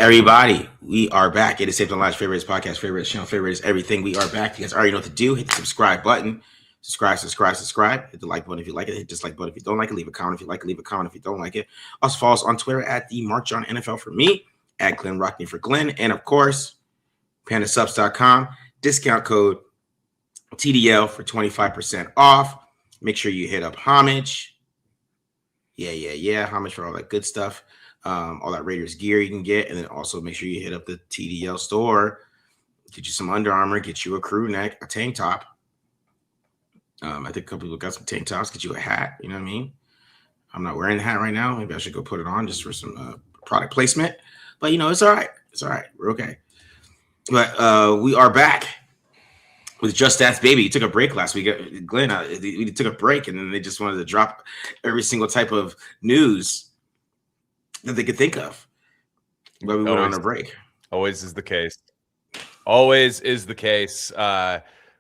Everybody, we are back. It is Taped Online's favorites podcast, favorites channel, favorites everything. We are back. You guys already know what to do. Hit the subscribe button. Subscribe. Hit the like button if you like it. Hit the dislike button if you don't like it. Leave a comment if you like it. Leave a comment if you don't like it. Also follow us on Twitter at the Mark John NFL for me, at Glen Rockney for Glen, and of course, pandasubs.com. Discount code TDL for 25% off. Make sure you hit up Homage. Yeah. Homage for all that good stuff. All that Raiders gear you can get, and then also make sure you hit up the TDL store, get you some Under Armour, get you a crew neck, a tank top. I think a couple people got some tank tops, get you a hat. You know what I mean? I'm not wearing the hat right now. Maybe I should go put it on just for some product placement. But it's all right. It's all right. We're okay. But we are back with Just Stats Baby. You took a break last week, Glenn. We took a break, and then they just wanted to drop every single type of news that they could think of. But we went on a break. Always is the case.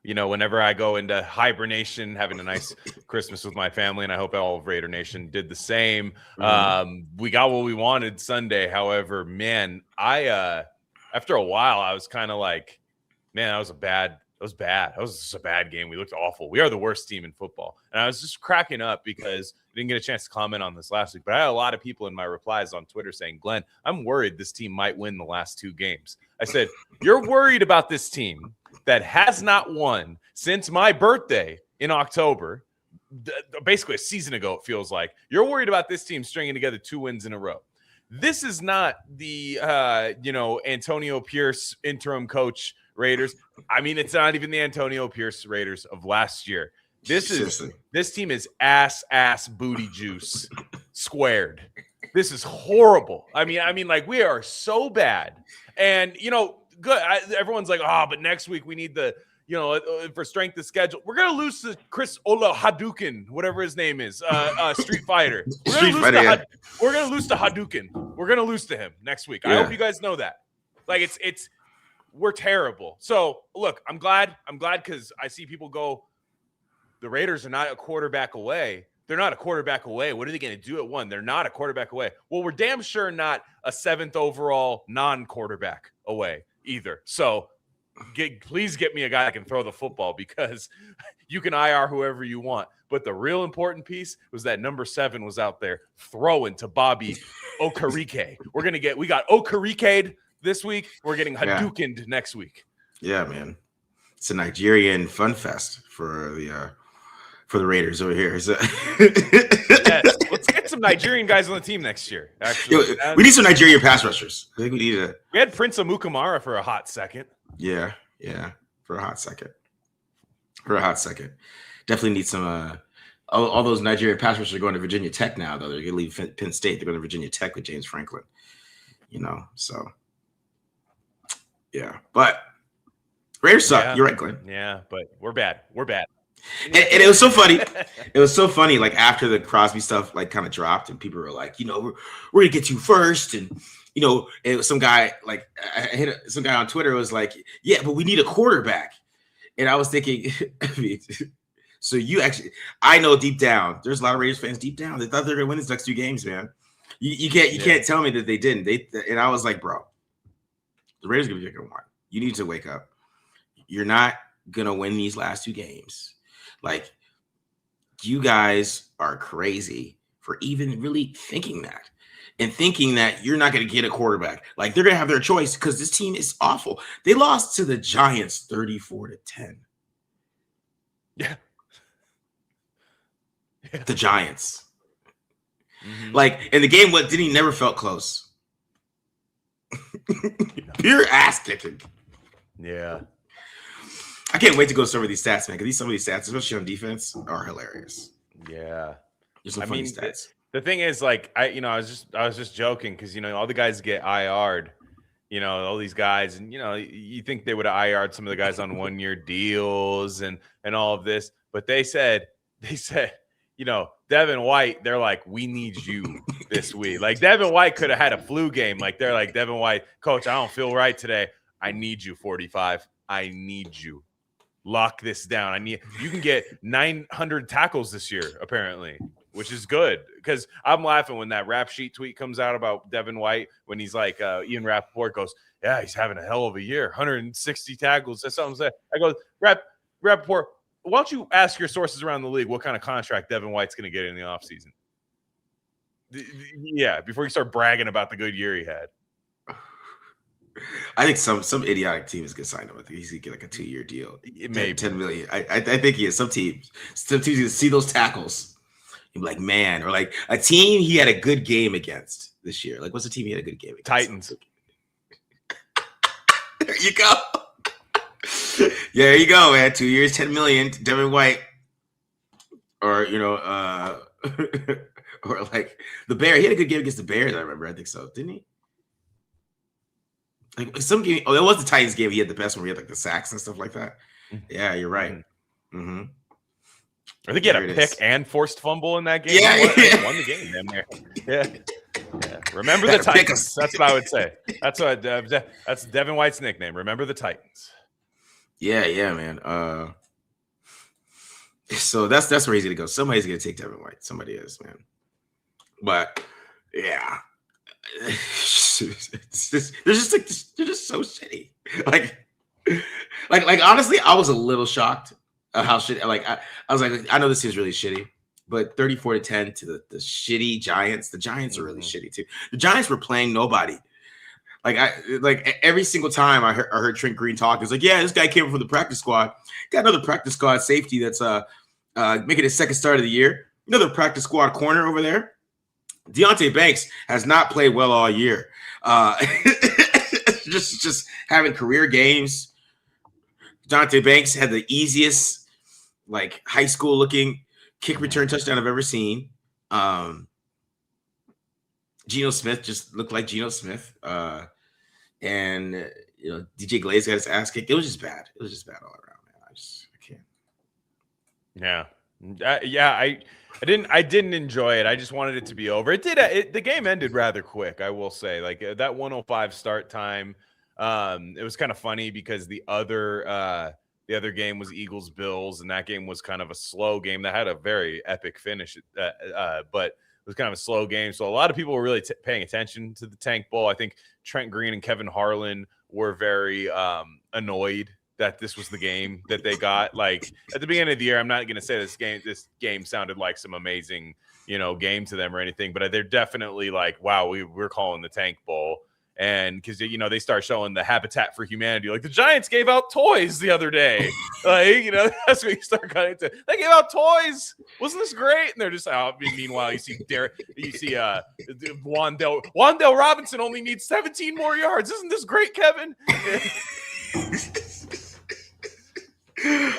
Whenever I go into hibernation, having a nice Christmas with my family, and I hope all of Raider Nation did the same. We got what we wanted Sunday. However, man, after a while, I was kind of like, man, that was bad. That was just a bad game. We looked awful. We are the worst team in football. And I was just cracking up because I didn't get a chance to comment on this last week, but I had a lot of people in my replies on Twitter saying, Glenn, I'm worried this team might win the last two games. I said, you're worried about this team that has not won since my birthday in October, basically a season ago, it feels like. You're worried about this team stringing together 2 wins in a row. This is not the, Antonio Pierce interim coach Raiders. I mean, it's not even the Antonio Pierce Raiders of last year. This team is ass booty juice squared. This is horrible. I mean, like, we are so bad. And good. Everyone's like, but next week we need the for strength of schedule. We're gonna lose to Chris Ola Hadouken, whatever his name is, Street Fighter. We're gonna lose to Hadouken. We're gonna lose to him next week. Yeah. I hope you guys know that. Like, it's. We're terrible. So, look, I'm glad because I see people go, the Raiders are not a quarterback away. They're not a quarterback away. What are they going to do at 1? They're not a quarterback away. Well, we're damn sure not a 7th overall non-quarterback away either. So, please get me a guy that can throw the football, because you can IR whoever you want. But the real important piece was that number 7 was out there throwing to Bobby Okereke. We got Okereke'd this week. We're getting Hadoukened next week. Yeah, man. It's a Nigerian fun fest for the Raiders over here. So yes, let's get some Nigerian guys on the team next year. Actually, we need some Nigerian pass rushers. I think we need We had Prince Amukamara for a hot second. Yeah, for a hot second. Definitely need some. All those Nigerian pass rushers are going to Virginia Tech now. Though they're going to leave Penn State. They're going to Virginia Tech with James Franklin. So. Yeah, but Raiders suck. Yeah. You're right, Glenn. Yeah, but we're bad. And it was so funny. Like, after the Crosby stuff like kind of dropped, and people were like, we're gonna get you first, and it was some guy, like, I hit some guy on Twitter was like, yeah, but we need a quarterback, and I was thinking, so I know deep down, there's a lot of Raiders fans deep down, they thought they were gonna win these next 2 games, man. You can't tell me that they didn't. And I was like, bro. The Raiders are going to be one. You need to wake up. You're not going to win these last 2 games. Like, you guys are crazy for even really thinking that. And thinking that you're not going to get a quarterback. Like, they're going to have their choice because this team is awful. They lost to the Giants 34-10. Yeah. The Giants. Mm-hmm. Like, and the game never felt close. Pure ass kicking. Yeah. I can't wait to go over these stats, man, because some of these stats, especially on defense, are hilarious. Yeah. There's some funny stats. The thing is, like, I was just joking because all the guys get IR'd, all these guys, and you think they would have IR'd some of the guys on 1-year deals and all of this, but they said, Devin White, they're like, we need you this week. Like, Devin White could have had a flu game. Like, they're like, Devin White, coach, I don't feel right today. I need you, 45. I need you. Lock this down. You can get 900 tackles this year, apparently, which is good because I'm laughing when that rap sheet tweet comes out about Devin White when he's like, Ian Rappaport goes, yeah, he's having a hell of a year, 160 tackles. That's something. I go, Rappaport, why don't you ask your sources around the league what kind of contract Devin White's going to get in the offseason? Yeah, before you start bragging about the good year he had. I think some idiotic team is gonna sign him. I think he's gonna get like a 2-year deal. Maybe 10 million. I think he is. Some teams gonna see those tackles. You'd be like, man, or like a team he had a good game against this year. Like, what's the team he had a good game against? Titans. There you go. Yeah, there you go, man. 2 years, 10 million. Devin White, or or like the Bears. He had a good game against the Bears. I remember. I think so. Didn't he? Like some game. Oh, that was the Titans game. He had the best one. He had like the sacks and stuff like that. Yeah, you're right. Mm-hmm. I think he had a pick and forced fumble in that game. Yeah, he won the game. Damn near. Yeah. Remember the Titans. That's what I would say. That's Devin White's nickname. Remember the Titans. Yeah, man. So that's where he's gonna go. Somebody's gonna take Devin White. Somebody is, man. But yeah. They're just so shitty. Like honestly, I was a little shocked at how shitty. Like I was like, I know this is really shitty, but 34-10 to the shitty Giants. The Giants are really shitty too. The Giants were playing nobody. Like every single time I heard Trent Green talk, it's like, yeah, this guy came from the practice squad. Got another practice squad safety that's making his second start of the year. Another practice squad corner over there. Deonte Banks has not played well all year. Just having career games. Deonte Banks had the easiest, like, high school looking kick return touchdown I've ever seen. Geno Smith just looked like Geno Smith. And DJ Glaze got his ass kicked. It was just bad. It was just bad all around, man. I can't. Yeah. I didn't enjoy it. I just wanted it to be over. The game ended rather quick, I will say. Like that 105 start time. It was kind of funny because the other game was Eagles Bills, and that game was kind of a slow game that had a very epic finish. But it was kind of a slow game, so a lot of people were really paying attention to the Tank Bowl. I think Trent Green and Kevin Harlan were very annoyed that this was the game that they got. Like at the beginning of the year, I'm not going to say this game sounded like some amazing, game to them or anything, but they're definitely like, wow, we're calling the Tank Bowl. And because, they start showing the Habitat for Humanity, like the Giants gave out toys the other day. Like, that's what you start cutting into. They gave out toys. Wasn't this great? And they're just out. Meanwhile, you see Wandale Robinson only needs 17 more yards. Isn't this great, Kevin?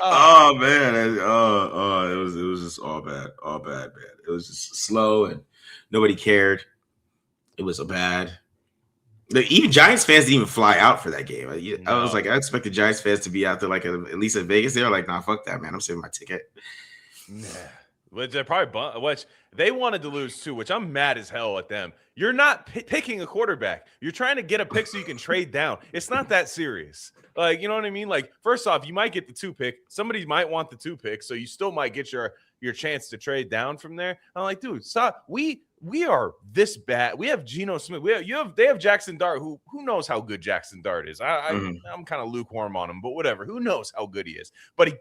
Oh man, it was just all bad, man. It was just slow and nobody cared. It was so bad. Even Giants fans didn't even fly out for that game. I was like, I expected Giants fans to be out there, like at least in Vegas. They were like, nah, fuck that, man. I'm saving my ticket. Yeah. Which they wanted to lose too, which I'm mad as hell at them. You're not picking a quarterback. You're trying to get a pick so you can trade down. It's not that serious. Like, you know what I mean? Like, first off, you might get the 2 pick. Somebody might want the 2 pick, so you still might get your chance to trade down from there. I'm like, dude, stop. We are this bad. We have Geno Smith. They have Jackson Dart, who knows how good Jackson Dart is. I'm kind of lukewarm on him, but whatever. Who knows how good he is? But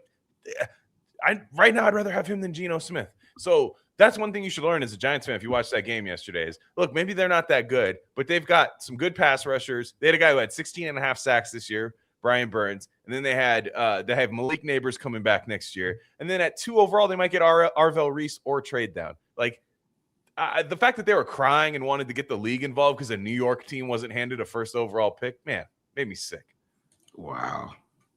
right now, I'd rather have him than Geno Smith. So that's one thing you should learn as a Giants fan if you watched that game yesterday is, look, maybe they're not that good, but they've got some good pass rushers. They had a guy who had 16.5 sacks this year, Brian Burns, and then they have Malik Neighbors coming back next year. And then at 2 overall, they might get Arvell Reese or trade down. Like, the fact that they were crying and wanted to get the league involved because a New York team wasn't handed a first overall pick, man, made me sick. Wow.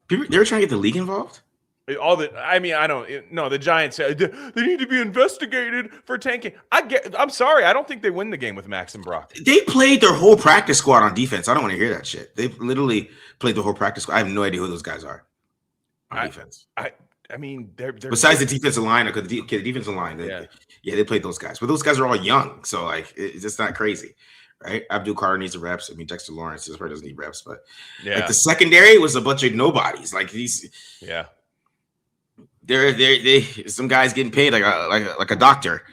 They were trying to get the league involved? The Giants said they need to be investigated for tanking. I'm sorry. I don't think they win the game with Max and Brock. They played their whole practice squad on defense. I don't want to hear that shit. They literally played the whole practice squad. I have no idea who those guys are on defense. They're besides the defensive line, because the defensive line, they played those guys. But those guys are all young, so like it's just not crazy, right? Abdul Carter needs the reps. I mean, Dexter Lawrence doesn't need reps, but like the secondary was a bunch of nobodies. Like these, They're some guys getting paid like a doctor.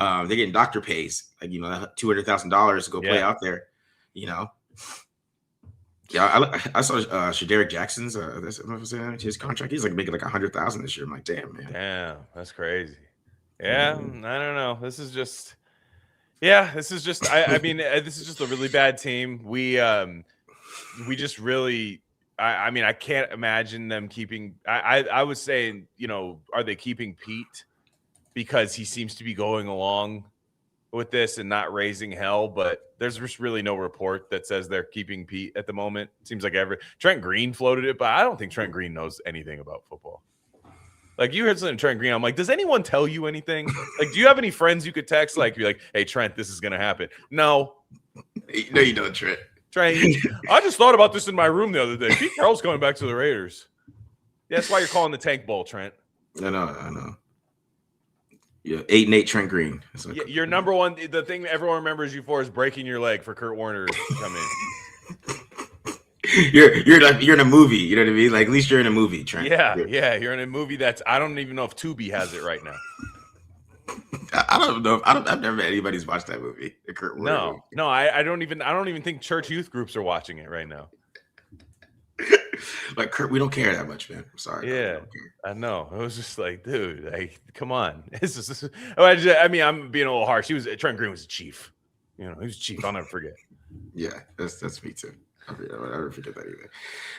They're getting doctor pays, like $200,000 to go play out there. Yeah, I saw Shaderick Jackson's his contract. He's like making like $100,000 this year. I'm like, damn, man. Damn, that's crazy. Yeah, I don't know. This is just. I mean, this is just a really bad team. We just really. I mean, I can't imagine them keeping. I was saying, are they keeping Pete because he seems to be going along with this and not raising hell? But there's just really no report that says they're keeping Pete at the moment. It seems like Trent Green floated it, but I don't think Trent Green knows anything about football. Like, you heard something Trent Green, I'm like, does anyone tell you anything? Like, do you have any friends you could text? Like, be like, hey, Trent, this is gonna happen. No, you don't, Trent. Trent, I just thought about this in my room the other day. Pete Carroll's going back to the Raiders. Yeah, that's why you're calling the Tank Bowl, Trent. I know. Yeah, 8-8 Trent Green. Yeah, your number one, the thing everyone remembers you for is breaking your leg for Kurt Warner to come in. You're in a movie, you know what I mean? Like, at least you're in a movie, Trent. Yeah, you're in a movie I don't even know if Tubi has it right now. I don't know. I've never had anybody's watched that movie. The Kurt Warner movie. No, I don't even think church youth groups are watching it right now. Like, Kurt, we don't care that much, man. I'm sorry. Yeah, I know. It was just like, dude, like, come on. I mean, I'm being a little harsh. Trent Green was a chief. He was a chief. I'll never forget. Yeah, that's me too. I'll never forget that either.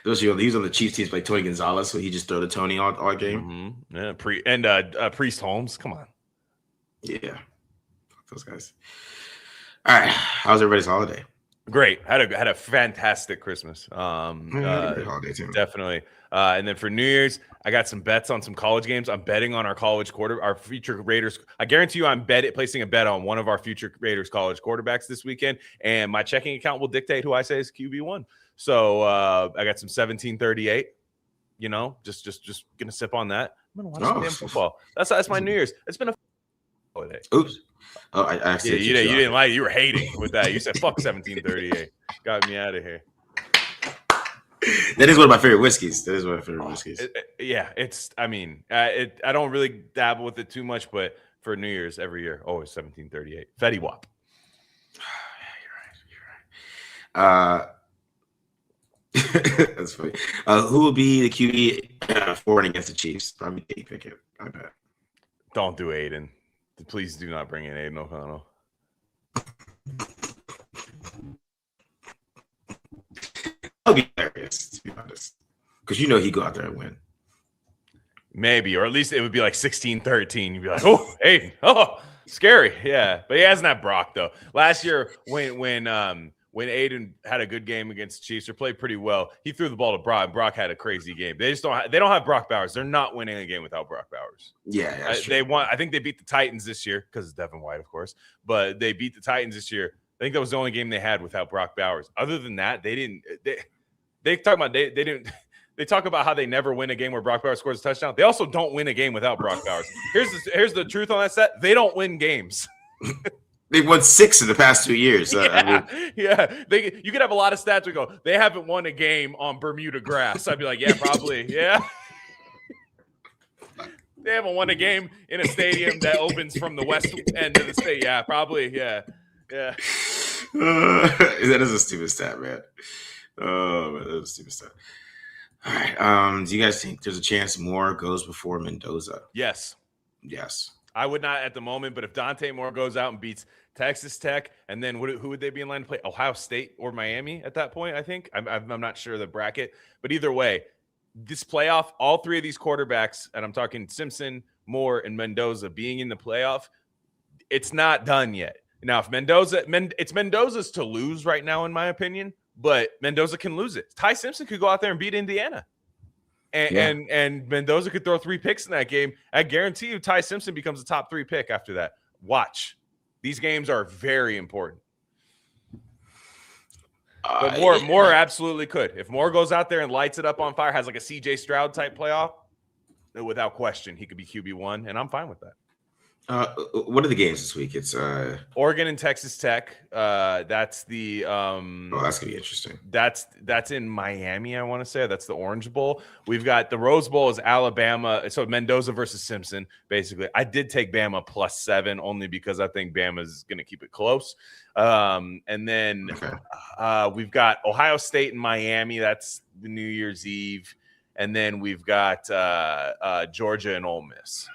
He was on the Chiefs teams like Tony Gonzalez, so he just throw to Tony all game. Mm-hmm. Yeah, Priest Holmes. Come on. Yeah, those guys. All right, how's everybody's holiday? Great. Had a fantastic Christmas. Great holiday too. Definitely. And then for New Year's, I got some bets on some college games. I'm betting on our future Raiders. I guarantee you, I'm placing a bet on one of our future Raiders college quarterbacks this weekend, and my checking account will dictate who I say is QB1. So I got some 1738. Just gonna sip on that. I'm gonna watch some damn football. That's my New Year's. It's been a holiday. Oops. Oh, I see. You didn't like. You were hating with that. You said fuck 1738. Got me out of here. That is one of my favorite whiskeys. I mean, I don't really dabble with it too much, but for New Year's every year, always 1738. Fetty Wap. You're right. That's funny. Who will be the QB for and against the Chiefs? Probably Dave Pickett. I bet. Don't do Aiden. Please do not bring in Aiden O'Connell. That'll be hilarious, to be honest. Because he'd go out there and win. Maybe, or at least it would be like 16-13. You'd be like, oh, Aiden. Oh, scary. Yeah. But he hasn't had Brock, though. Last year, when Aiden had a good game against the Chiefs or played pretty well, he threw the ball to Brock, and Brock had a crazy game. They don't have Brock Bowers. They're not winning a game without Brock Bowers. Yeah, I think they beat the Titans this year because it's Devin White, of course. But they beat the Titans this year. I think that was the only game they had without Brock Bowers. Other than that, they didn't. They talk about they didn't. They talk about how they never win a game where Brock Bowers scores a touchdown. They also don't win a game without Brock Bowers. Here's the truth on that set. They don't win games. They've won 6 in the past 2 years. You could have a lot of stats that go, they haven't won a game on Bermuda grass. I'd be like, yeah, probably. Yeah. They haven't won a game in a stadium that opens from the west end of the state. Yeah, probably. Yeah. Yeah. That is a stupid stat, man. Oh, man, that's a stupid stat. All right. Do you guys think there's a chance Moore goes before Mendoza? Yes. I would not at the moment, but if Dante Moore goes out and beats Texas Tech, and then who would they be in line to play? Ohio State or Miami at that point, I think. I'm not sure of the bracket. But either way, this playoff, all three of these quarterbacks, and I'm talking Simpson, Moore, and Mendoza being in the playoff, it's not done yet. Now, if it's Mendoza's to lose right now, in my opinion, but Mendoza can lose it. Ty Simpson could go out there and beat Indiana. And Mendoza could throw 3 picks in that game. I guarantee you Ty Simpson becomes a top 3 pick after that. Watch. These games are very important. But Moore absolutely could. If Moore goes out there and lights it up on fire, has like a CJ Stroud type playoff, without question, he could be QB1, and I'm fine with that. What are the games this week? It's Oregon and Texas Tech. That's the that's gonna be interesting. That's in Miami, I want to say. That's the Orange Bowl. We've got the Rose Bowl is Alabama. So Mendoza versus Simpson, basically. I did take Bama +7 only because I think Bama's going to keep it close. And then we've got Ohio State and Miami. That's the New Year's Eve. And then we've got Georgia and Ole Miss.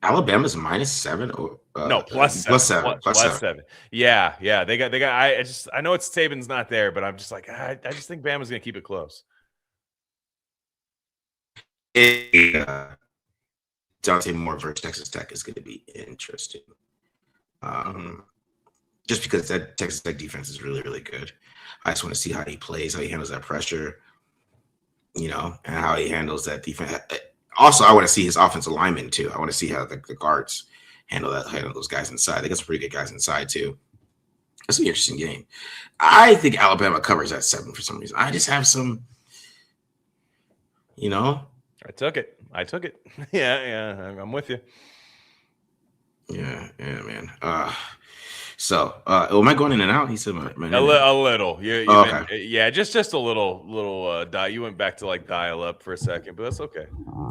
Alabama's -7 or no, +7. +7. Yeah. They got. I know it's Saban's not there, but I'm just like I just think Bama's gonna keep it close. Dante Moore versus Texas Tech is going to be interesting. Just because that Texas Tech defense is really, really good. I just want to see how he plays, how he handles that pressure, and how he handles that defense. Also, I want to see his offensive linemen too. I want to see how the guards handle those guys inside. They got some pretty good guys inside too. It's an interesting game. I think Alabama covers at 7 for some reason. I just have some, I took it. Yeah. I'm with you. Yeah, man. So, am I going in and out? He said, a little. Okay. Yeah, just a little. You went back to like dial up for a second, but that's okay.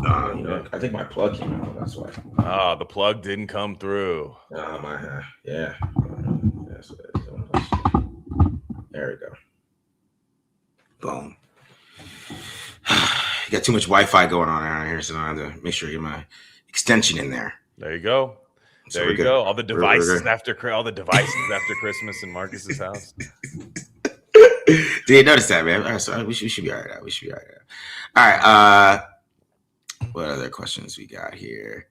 I think my plug came out. That's why. Oh, the plug didn't come through. Yeah. There we go. Boom. You got too much Wi-Fi going on around here, so I have to make sure you get my extension in there. There you go. There you go. All the devices after Christmas in Marcus's house. Did you notice that, man? All right, so we should be all right now. All right. What other questions we got here?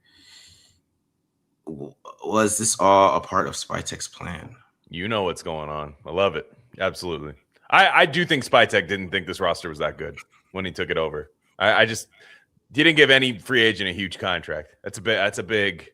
Was this all a part of Spytek's plan? You know what's going on. I love it. Absolutely. I do think Spytek didn't think this roster was that good when he took it over. I just didn't give any free agent a huge contract. That's a big.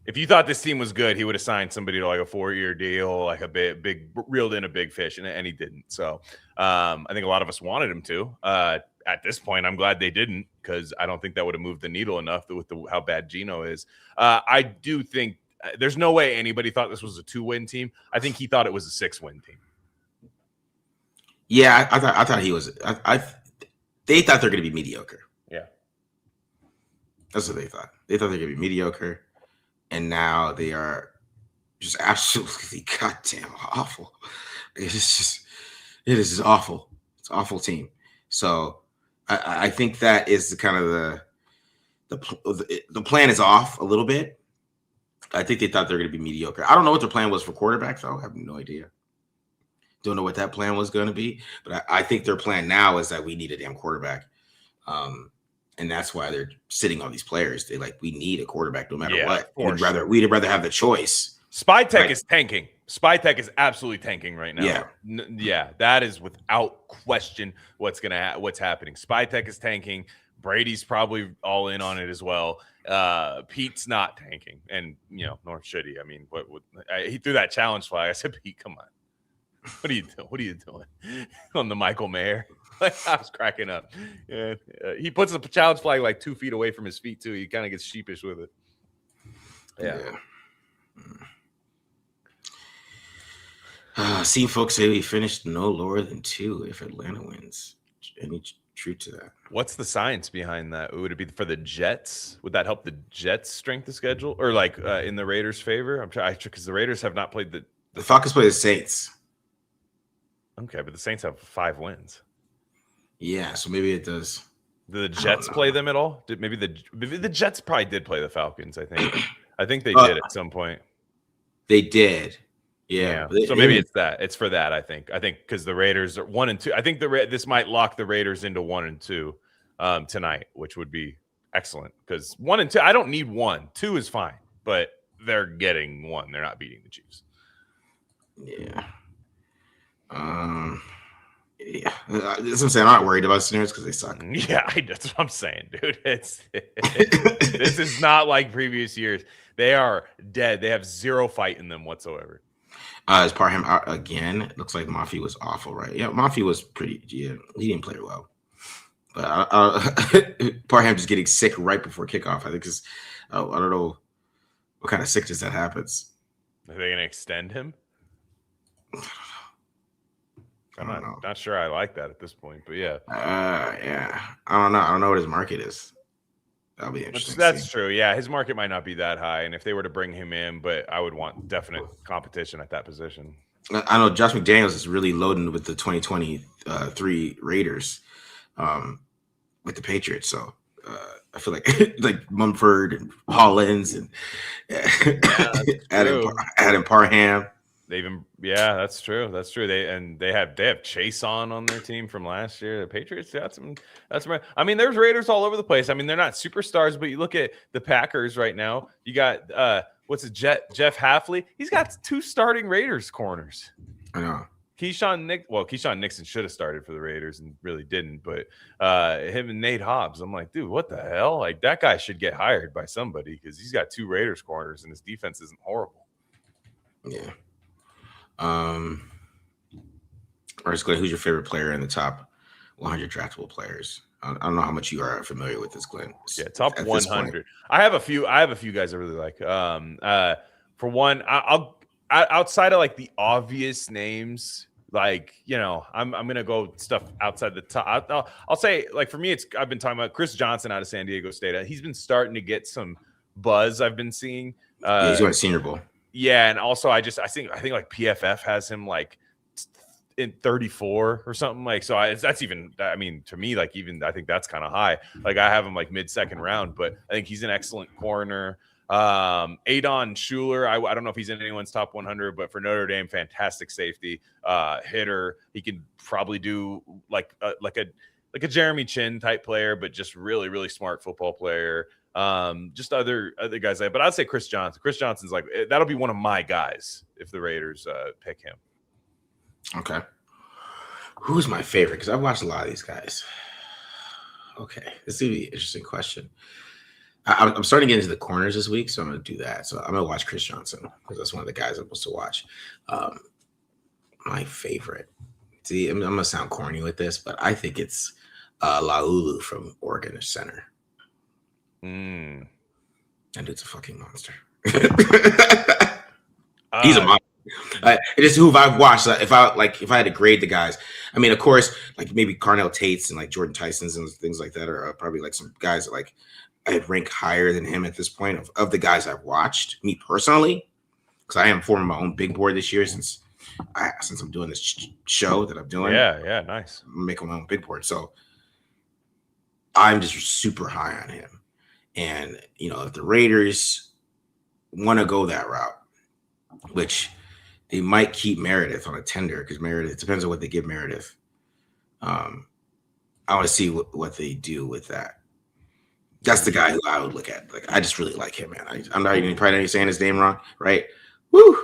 If you thought this team was good, he would have signed somebody to like a 4-year deal, like a big reeled in a big fish, and he didn't. So I think a lot of us wanted him to. At this point, I'm glad they didn't because I don't think that would have moved the needle enough with how bad Geno is. I do think there's no way anybody thought this was a 2-win team. I think he thought it was a 6-win team. Yeah, I thought he was. They thought they're going to be mediocre. Yeah, that's what they thought. They thought they're going to be mediocre. And now they are just absolutely goddamn awful. It is awful. It's an awful team. So I think that is the kind of the plan is off a little bit. I think they thought they're going to be mediocre. I don't know what their plan was for quarterback, though. I have no idea. Don't know what that plan was going to be. But I think their plan now is that we need a damn quarterback. And that's why they're sitting on these players. We need a quarterback no matter what. We'd rather have the choice. Spytek is tanking. Spytek is absolutely tanking right now. Yeah, that is without question what's happening. Spytek is tanking. Brady's probably all in on it as well. Pete's not tanking, and nor should he. I mean, he threw that challenge flag. I said, Pete, come on, what are you doing? What are you doing on the Michael Mayer? I was cracking up. Yeah, he puts the challenge flag like 2 feet away from his feet too. He kind of gets sheepish with it. Yeah. See, folks say we finished no lower than 2 if Atlanta wins. Any truth to that? What's the science behind that? Would it be for the Jets? Would that help the Jets' strength of schedule, or in the Raiders' favor? I'm trying because the Raiders have not played the Falcons play the Saints. Okay, but the Saints have 5 wins. Yeah, so maybe it does. Did the Jets play them at all? Maybe the Jets probably did play the Falcons. I think they did at some point. They did. Yeah. So maybe it's that. It's for that. I think because the Raiders are 1 and 2. I think this might lock the Raiders into 1 and 2 tonight, which would be excellent. Because 1 and 2, I don't need 1. 2 is fine, but they're getting 1. They're not beating the Chiefs. Yeah. Yeah, that's what I'm saying. I'm not worried about Steelers because they suck. Yeah, that's what I'm saying, dude. This is not like previous years. They are dead. They have 0 fight in them whatsoever. Is Parham out again? It looks like Mafi was awful, right? Yeah, Mafi was pretty. Yeah, he didn't play well. But Parham just getting sick right before kickoff. I think I don't know what kind of sickness that happens. Are they going to extend him? I don't know. Not sure I like that at this point, but yeah. Yeah. I don't know. I don't know what his market is. That'll be interesting. That's true. Yeah, his market might not be that high, and if they were to bring him in, but I would want definite competition at that position. I know Josh McDaniels is really loading with the 2023 Raiders, with the Patriots. So I feel like Mumford and Hollins and Adam Parham. That's true. That's true. They have Chase on their team from last year. The Patriots got some. I mean, there's Raiders all over the place. I mean, they're not superstars, but you look at the Packers right now. You got Jeff Hafley. He's got 2 starting Raiders corners. I know. Keyshawn Nixon should have started for the Raiders and really didn't, but him and Nate Hobbs, I'm like, dude, what the hell? Like, that guy should get hired by somebody because he's got 2 Raiders corners and his defense isn't horrible. Yeah. All right, Glenn, who's your favorite player in the top 100 draftable players? I don't know how much you are familiar with this, Glenn. Yeah, top 100. I have a few guys I really like. For one, I'll outside of like the obvious names, like, I'm gonna go stuff outside the top. I'll say, like, for me, I've been talking about Chris Johnson out of San Diego State. He's been starting to get some buzz. I've been seeing. He's going to Senior Bowl. Yeah, and also I think like PFF has him like in 34 or something, like, so that's even, I mean, to me, like, even I think that's kind of high. Like, I have him like mid-second round, but I think he's an excellent corner. Adon Schuler, I don't know if he's in anyone's top 100, but for Notre Dame, fantastic safety, hitter. He can probably do like a Jeremy Chin type player, but just really, really smart football player. Just other guys, but I'd say Chris Johnson. Chris Johnson's like, that'll be one of my guys if the Raiders pick him. Okay. Who's my favorite? Because I've watched a lot of these guys. Okay, this is gonna be an interesting question. I'm starting to get into the corners this week, so I'm going to do that. So I'm going to watch Chris Johnson because that's one of the guys I'm supposed to watch. My favorite. See, I'm going to sound corny with this, but I think it's Laulu from Oregon Center. And it's a fucking monster. He's a monster. It is who I've watched. If I had to grade the guys, I mean, of course, like maybe Carnell Tates and like Jordan Tyson's and things like that are probably like some guys that like I'd rank higher than him at this point of the guys I've watched, me personally, because I am forming my own big board this year since I'm doing this show that I'm doing. Yeah, nice. I'm making my own big board, so I'm just super high on him. And if the Raiders want to go that route, which they might keep Meredith on a tender because Meredith, depends on what they give Meredith. I want to see what they do with that. That's the guy who I would look at. Like, I just really like him, man. I'm not even probably saying his name wrong, right? Woo!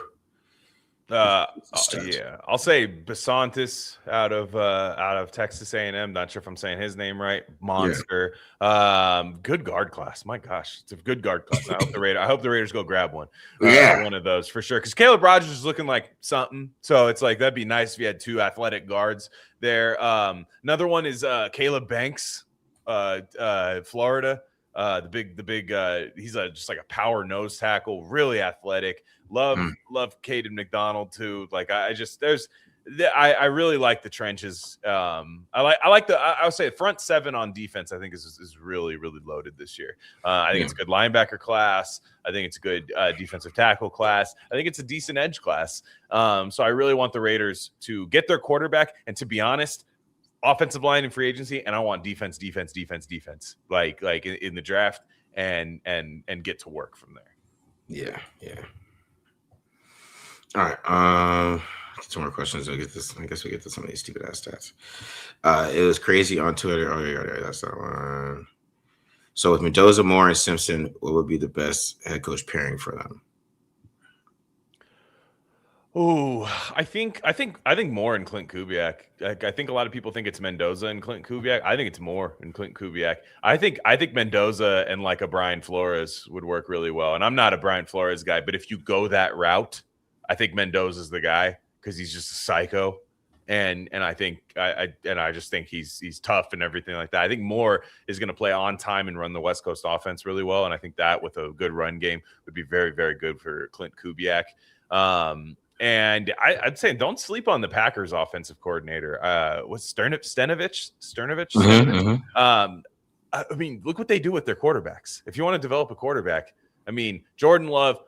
Yeah, I'll say Basantis out of Texas A&M. Not sure if I'm saying his name right. Monster. Yeah. Good guard class. My gosh, it's a good guard class. I hope the Raiders go grab one. One of those for sure. Because Caleb Rogers is looking like something. So it's like that'd be nice if you had 2 athletic guards there. Another one is Caleb Banks, Florida. The big he's just like a power nose tackle, really athletic. Love Caden McDonald too. Like I really like the trenches. I would say front 7 on defense. I think is really, really loaded this year. I think it's a good linebacker class. I think it's a good defensive tackle class. I think it's a decent edge class. So I really want the Raiders to get their quarterback. And to be honest, offensive line and free agency, and I want defense, like in the draft, and get to work from there. Yeah. All right. Get some more questions. I guess we get to some of these stupid ass stats. It was crazy on Twitter. Oh yeah, that's that one. So with Mendoza, Moore, and Simpson, what would be the best head coach pairing for them? Oh, I think Moore and Clint Kubiak. I think a lot of people think it's Mendoza and Clint Kubiak. I think it's Moore and Clint Kubiak. I think Mendoza and like a Brian Flores would work really well. And I'm not a Brian Flores guy, but if you go that route, I think Mendoza's the guy because he's just a psycho. And I think I just think he's tough and everything like that. I think Moore is going to play on time and run the West Coast offense really well, and I think that with a good run game would be very, very good for Clint Kubiak. And I'd say don't sleep on the Packers offensive coordinator. What's Sternovich? I mean, look what they do with their quarterbacks. If you want to develop a quarterback, I mean, Jordan Love,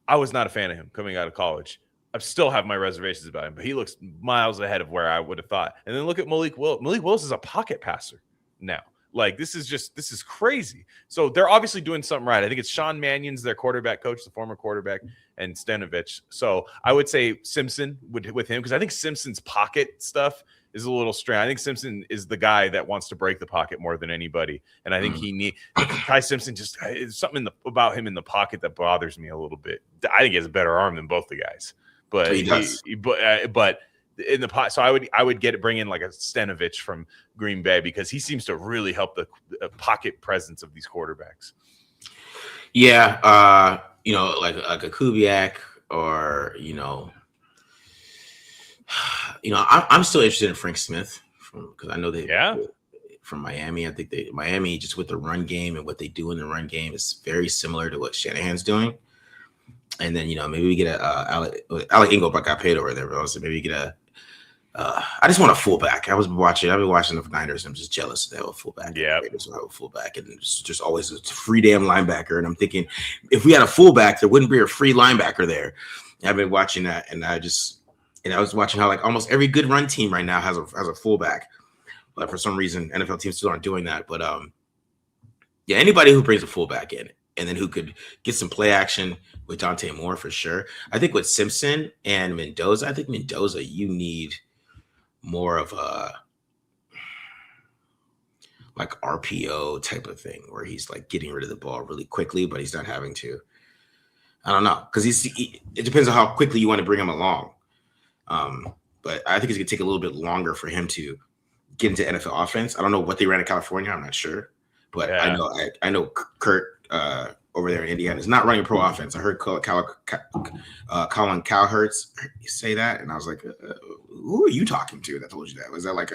I was not a fan of him coming out of college. I still have my reservations about him, but he looks miles ahead of where I would have thought. And then look at Malik Willis. Malik Willis is a pocket passer now. Like, this is crazy. So they're obviously doing something right. I think it's Sean Mannion's their quarterback coach, the former quarterback, and Stenavich. So I would say Simpson with him, because I think Simpson's pocket stuff is a little strange. I think Simpson is the guy that wants to break the pocket more than anybody. And I think Ty Simpson just is something about him in the pocket that bothers me a little bit. I think he has a better arm than both the guys. But he does. But in the pot, so I would bring in like a Stenavich from Green Bay, because he seems to really help the pocket presence of these quarterbacks. Yeah, like a Kubiak, or I'm still interested in Frank Smith because I know from Miami. I think Miami, just with the run game and what they do in the run game, is very similar to what Shanahan's doing. And then maybe we get Alec Engelbach got paid over there, but also maybe we get I just want a fullback. I've been watching the Niners, and I'm just jealous they have a fullback. Yeah, Raiders will have a fullback, and it's just always a free damn linebacker. And I'm thinking, if we had a fullback, there wouldn't be a free linebacker there. And I've been watching that, and I was watching how like almost every good run team right now has a fullback, but for some reason NFL teams still aren't doing that. But anybody who brings a fullback in, and then who could get some play action with Dante Moore for sure. I think with Simpson and Mendoza, you need more of a like RPO type of thing where he's like getting rid of the ball really quickly, but he's not having to. I don't know, because it depends on how quickly you want to bring him along. But I think it's gonna take a little bit longer for him to get into NFL offense. I don't know what they ran in California. I'm not sure, but yeah. I know Kurt over there in Indiana is not running pro offense. I heard Colin Cowhurst say that, and I was like, who are you talking to that told you that? Was that like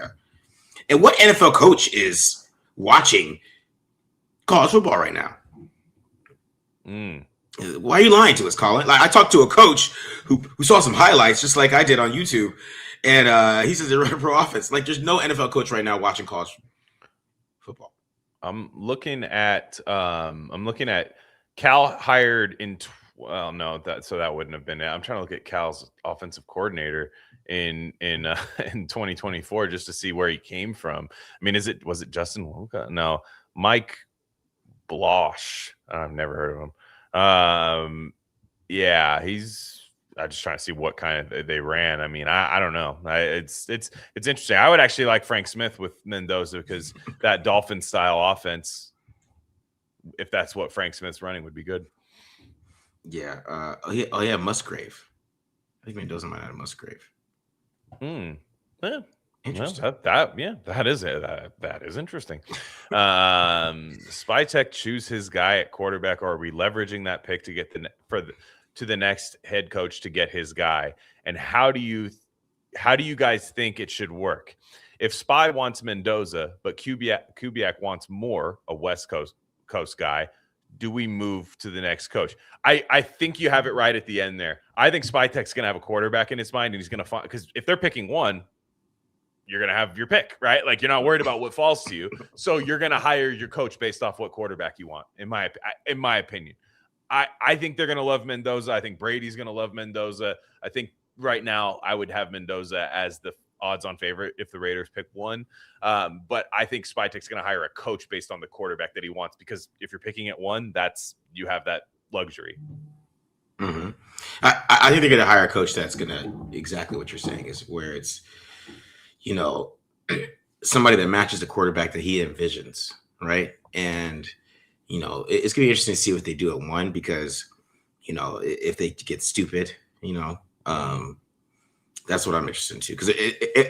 and what NFL coach is watching college football right now? Why are you lying to us, Colin? Like, I talked to a coach who saw some highlights just like I did on YouTube, and he says they're running pro offense. Like, there's no NFL coach right now watching college football. I'm looking at Cal hired in that wouldn't have been it. I'm trying to look at Cal's offensive coordinator in 2024 just to see where he came from. I mean, was it Justin Wonka? No, Mike Blosh. I've never heard of him. I'm just trying to see what kind of they ran. I mean, I don't know. It's interesting. I would actually like Frank Smith with Mendoza, because that Dolphin style offense, if that's what Frank Smith's running, would be good. Yeah. Musgrave. I think Mendoza might have Musgrave. Yeah. Interesting. Well, that is interesting. Spytech choose his guy at quarterback, or are we leveraging that pick to get to the next head coach to get his guy? And how do you guys think it should work? If Spy wants Mendoza, but Kubiak wants more, a West Coast guy, do we move to the next coach? I think you have it right at the end there. I think Spytech's going to have a quarterback in his mind, and he's going to find, because if they're picking one, you're going to have your pick, right? Like, you're not worried about what falls to you. So you're going to hire your coach based off what quarterback you want, in my opinion. I think they're going to love Mendoza. I think Brady's going to love Mendoza. I think right now I would have Mendoza as the odds-on favorite if the Raiders pick one. But I think Spytech's going to hire a coach based on the quarterback that he wants, because if you're picking at one, you have that luxury. Mm-hmm. I think they're going to hire a coach that's going to exactly what you're saying, is where it's, somebody that matches the quarterback that he envisions, right? And it's gonna be interesting to see what they do at one, because if they get stupid, that's what I'm interested in too. Because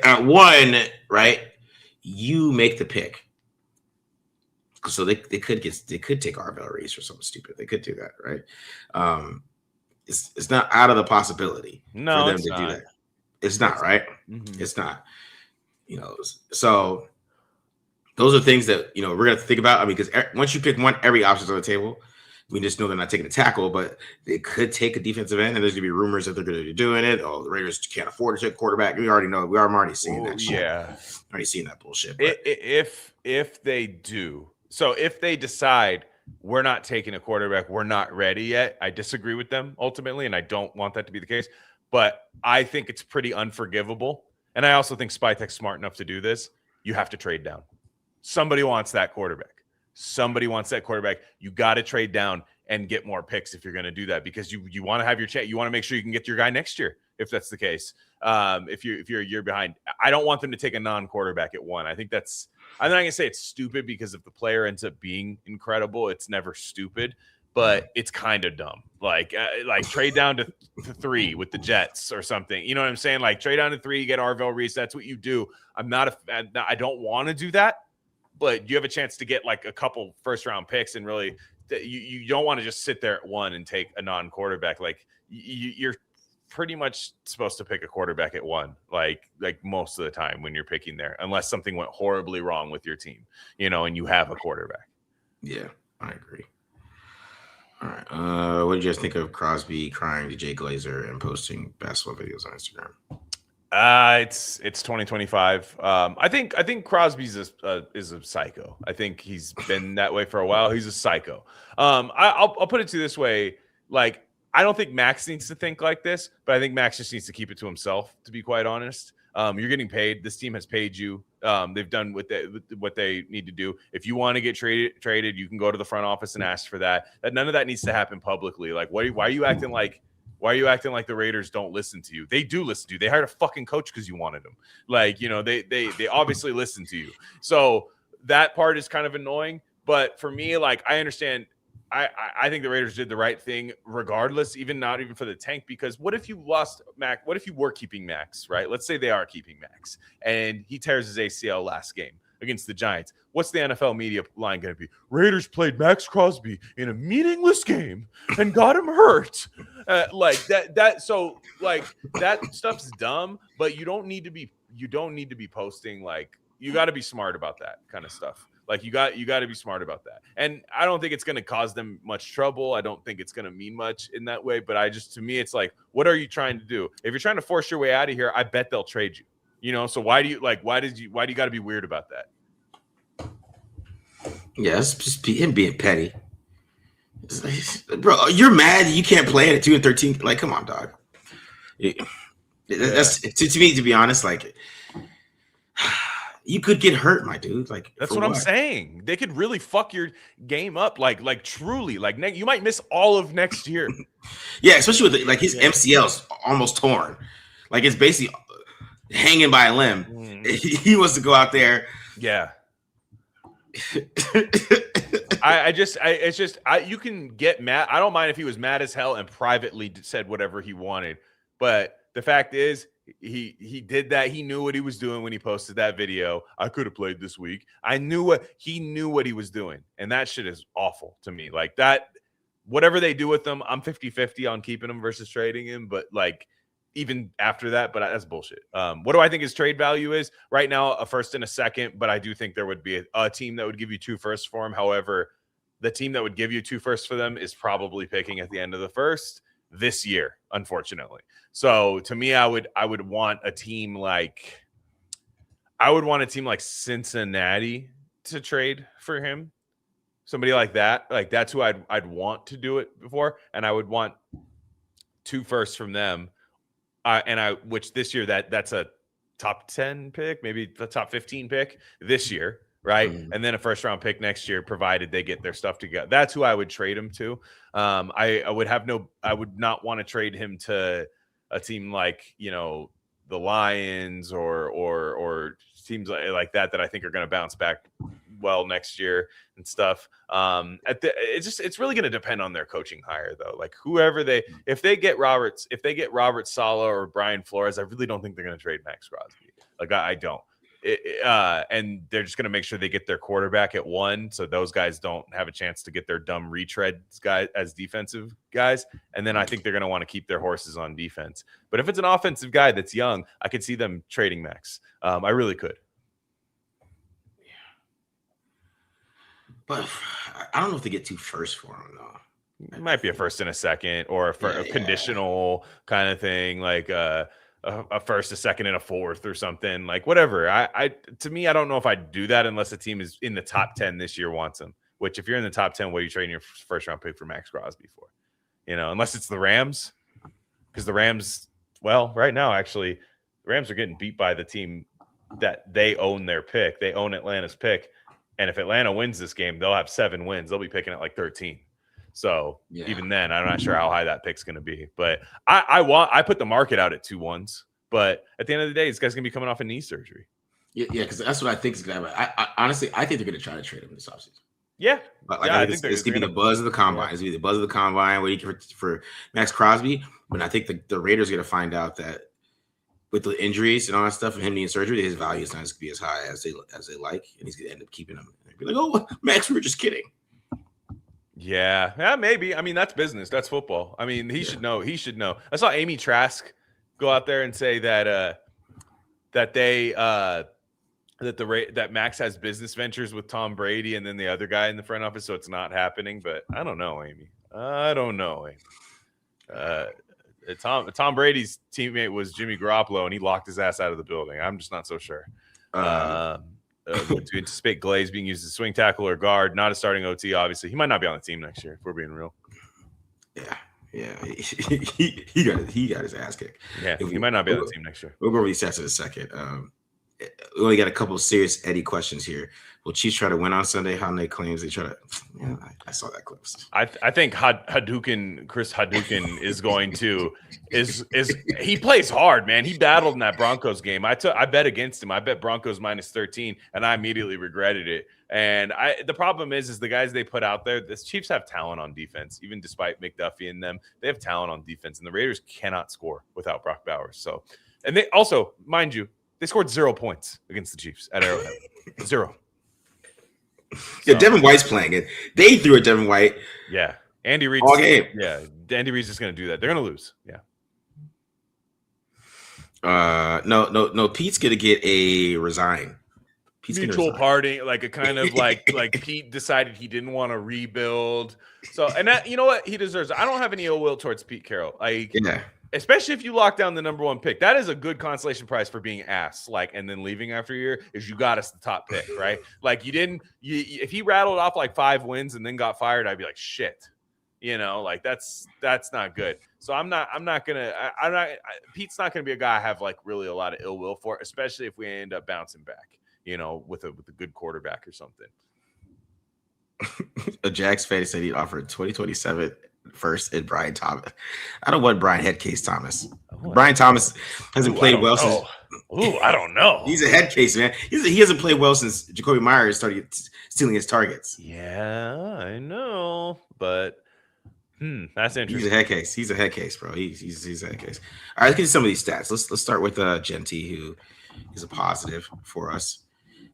at one, right, you make the pick, so they could take Arvell Reese or something stupid. They could do that, right? It's not out of the possibility for them to do that. It's not, right? Mm-hmm. It's not, so those are things that, we're going to have to think about. I mean, because once you pick one, every option's on the table. We just know they're not taking a tackle, but they could take a defensive end, and there's going to be rumors that they're going to be doing it. Oh, the Raiders can't afford to take a quarterback. We already know. I'm already seeing that shit. Yeah. Already seeing that bullshit. But. If they do, so if they decide we're not taking a quarterback, we're not ready yet, I disagree with them ultimately, and I don't want that to be the case. But I think it's pretty unforgivable. And I also think Spytek's smart enough to do this. You have to trade down. Somebody wants that quarterback. You got to trade down and get more picks if you're going to do that, because you want to have your chance. You want to make sure you can get your guy next year if that's the case. If you're a year behind, I don't want them to take a non-quarterback at 1. I think that's. I'm not going to say it's stupid, because if the player ends up being incredible, it's never stupid, but it's kind of dumb. Like trade down to 3 with the Jets or something. You know what I'm saying? Like trade down to 3, get Arvell Reese. That's what you do. I don't want to do that, but you have a chance to get like a couple first-round picks, and really you don't want to just sit there at 1 and take a non-quarterback. Like you're pretty much supposed to pick a quarterback at 1, like most of the time when you're picking there, unless something went horribly wrong with your team, and you have a quarterback. Yeah, I agree. All right. What did you guys think of Crosby crying to Jay Glazer and posting basketball videos on Instagram? It's 2025. I think Crosby's is a psycho. I think he's been that way for a while. He's a psycho. I'll put it to you this way. Like, I don't think Max needs to think like this, but I think Max just needs to keep it to himself, to be quite honest. You're getting paid. This team has paid you. They've done what they need to do. If you want to get traded, you can go to the front office and ask for that. None of that needs to happen publicly. Like, why are you acting like the Raiders don't listen to you? They do listen to you. They hired a fucking coach because you wanted them. Like, they obviously listen to you. So that part is kind of annoying. But for me, like, I understand. I think the Raiders did the right thing regardless, not even for the tank, because what if you lost Max? What if you were keeping Max, right? Let's say they are keeping Max and he tears his ACL last game against the Giants. What's the NFL media line going to be? Raiders played Max Crosby in a meaningless game and got him hurt. Like that. So like that stuff's dumb, but you don't need to be posting, like, you got to be smart about that kind of stuff. Like you got to be smart about that. And I don't think it's going to cause them much trouble. I don't think it's going to mean much in that way. But to me, it's like, what are you trying to do? If you're trying to force your way out of here, I bet they'll trade you. So why do you got to be weird about that? Yeah, it's just him being petty. Like, bro, you're mad you can't play at 2-13. Like, come on, dog. That's to me, to be honest, like, you could get hurt, my dude. Like, that's what I'm saying. They could really fuck your game up. Like truly. Like, you might miss all of next year. Yeah, especially with like his MCL's almost torn. Like, it's basically hanging by a limb. He wants to go out there. Yeah. You can get mad. I don't mind if he was mad as hell and privately said whatever he wanted. But the fact is, he did that. He knew what he was doing when he posted that video. I could have played this week. He knew what he was doing. And that shit is awful to me. Like, that, whatever they do with them, I'm 50-50 on keeping him versus trading him. But like, even after that, but that's bullshit. What do I think his trade value is right now? A first and a second, but I do think there would be a team that would give you 2 firsts for him. However, the team that would give you 2 firsts for them is probably picking at the end of the first this year, unfortunately. So to me, I would want a team like Cincinnati to trade for him. Somebody like that. Like, that's who I'd want to do it before, and I would want 2 firsts from them. Which this year that's a top 10 pick, maybe the top 15 pick this year, right? Mm-hmm. And then a first round pick next year, provided they get their stuff together. That's who I would trade him to. I would not want to trade him to a team like, the Lions or teams like that I think are going to bounce back well next year and stuff. It's really going to depend on their coaching hire, though. Like, if they get Robert Saleh or Brian Flores, I really don't think they're going to trade Max Crosby. Like, I don't. and they're just going to make sure they get their quarterback at 1, so those guys don't have a chance to get their dumb retread guys as defensive guys. And then I think they're going to want to keep their horses on defense. But if it's an offensive guy that's young, I could see them trading Max. I really could. But I don't know if they get 2 firsts for him though. It might be a first and a second, or a conditional kind of thing, like a first, a second, and a fourth, or something, like whatever. To me, I don't know if I'd do that unless a team is in the top 10 this year wants him. Which, if you're in the top 10, what are you trading your first round pick for Max Crosby for? Unless it's the Rams, because the Rams, well, right now actually, the Rams are getting beat by the team that they own their pick. They own Atlanta's pick, and if Atlanta wins this game, they'll have 7 wins. They'll be picking at like 13. So even then, I'm not sure how high that pick's going to be. But I put the market out at 2-1s. But at the end of the day, this guy's going to be coming off a knee surgery. Yeah, because that's what I think is going to happen. I honestly, I think they're going to try to trade him this offseason. Yeah. But I think it's going to be the buzz of the combine. It's going to be the buzz of the combine waiting for Max Crosby. But I think the Raiders are going to find out that with the injuries and all that stuff and him needing surgery, his value is not going to be as high as they like. And he's going to end up keeping him. And be like, oh, Max, we were just kidding. Yeah, maybe. I mean, that's business. That's football. I mean, he should know. He should know. I saw Amy Trask go out there and say that that Max has business ventures with Tom Brady and then the other guy in the front office, so it's not happening. But I don't know, Amy. I don't know, Amy. Tom Brady's teammate was Jimmy Garoppolo, and he locked his ass out of the building. I'm just not so sure. To anticipate Glaze being used as swing tackle or guard, not a starting OT, obviously. He might not be on the team next year, if we're being real. Yeah. He got his ass kicked. Yeah, he might not be on the team next year. We'll go over these stats in a second. We only got a couple of serious Eddie questions here. Will Chiefs try to win on Sunday? How many claims they try to? Yeah, I saw that clip. I think Chris Hadouken is going to he plays hard, man. He battled in that Broncos game. I bet against him. I bet Broncos -13, and I immediately regretted it. And the problem is the guys they put out there. The Chiefs have talent on defense, even despite McDuffie and them. They have talent on defense, and the Raiders cannot score without Brock Bowers. So, and they also, mind you, they scored 0 points against the Chiefs at Arrowhead. 0. Yeah, Devin White's playing it. They threw at Devin White. Yeah, Andy Reid. All game. Yeah, Andy Reid's just going to do that. They're going to lose. Yeah. No. Pete's going to get a resign. Pete's mutual party, like a kind of like Pete decided he didn't want to rebuild. So, and that, you know what, he deserves. I don't have any ill will towards Pete Carroll. Especially if you lock down the number 1 pick. That is a good consolation prize for being ass, and then leaving after a year, is you got us the top pick, right? Like if he rattled off like 5 wins and then got fired, I'd be like, shit, that's not good. So Pete's not gonna be a guy I have like really a lot of ill will for, especially if we end up bouncing back, with a good quarterback or something. A Jags fan said he'd offer 2027 first and Brian Thomas. I don't want Brian Headcase Thomas. Brian Thomas hasn't played well since. I don't know. He's a head case, man. He hasn't played well since Jacoby Myers started stealing his targets. Yeah, I know, but that's interesting. He's a head case, bro. He's a head case. All right, let's get to some of these stats. Let's start with Genty, who is a positive for us.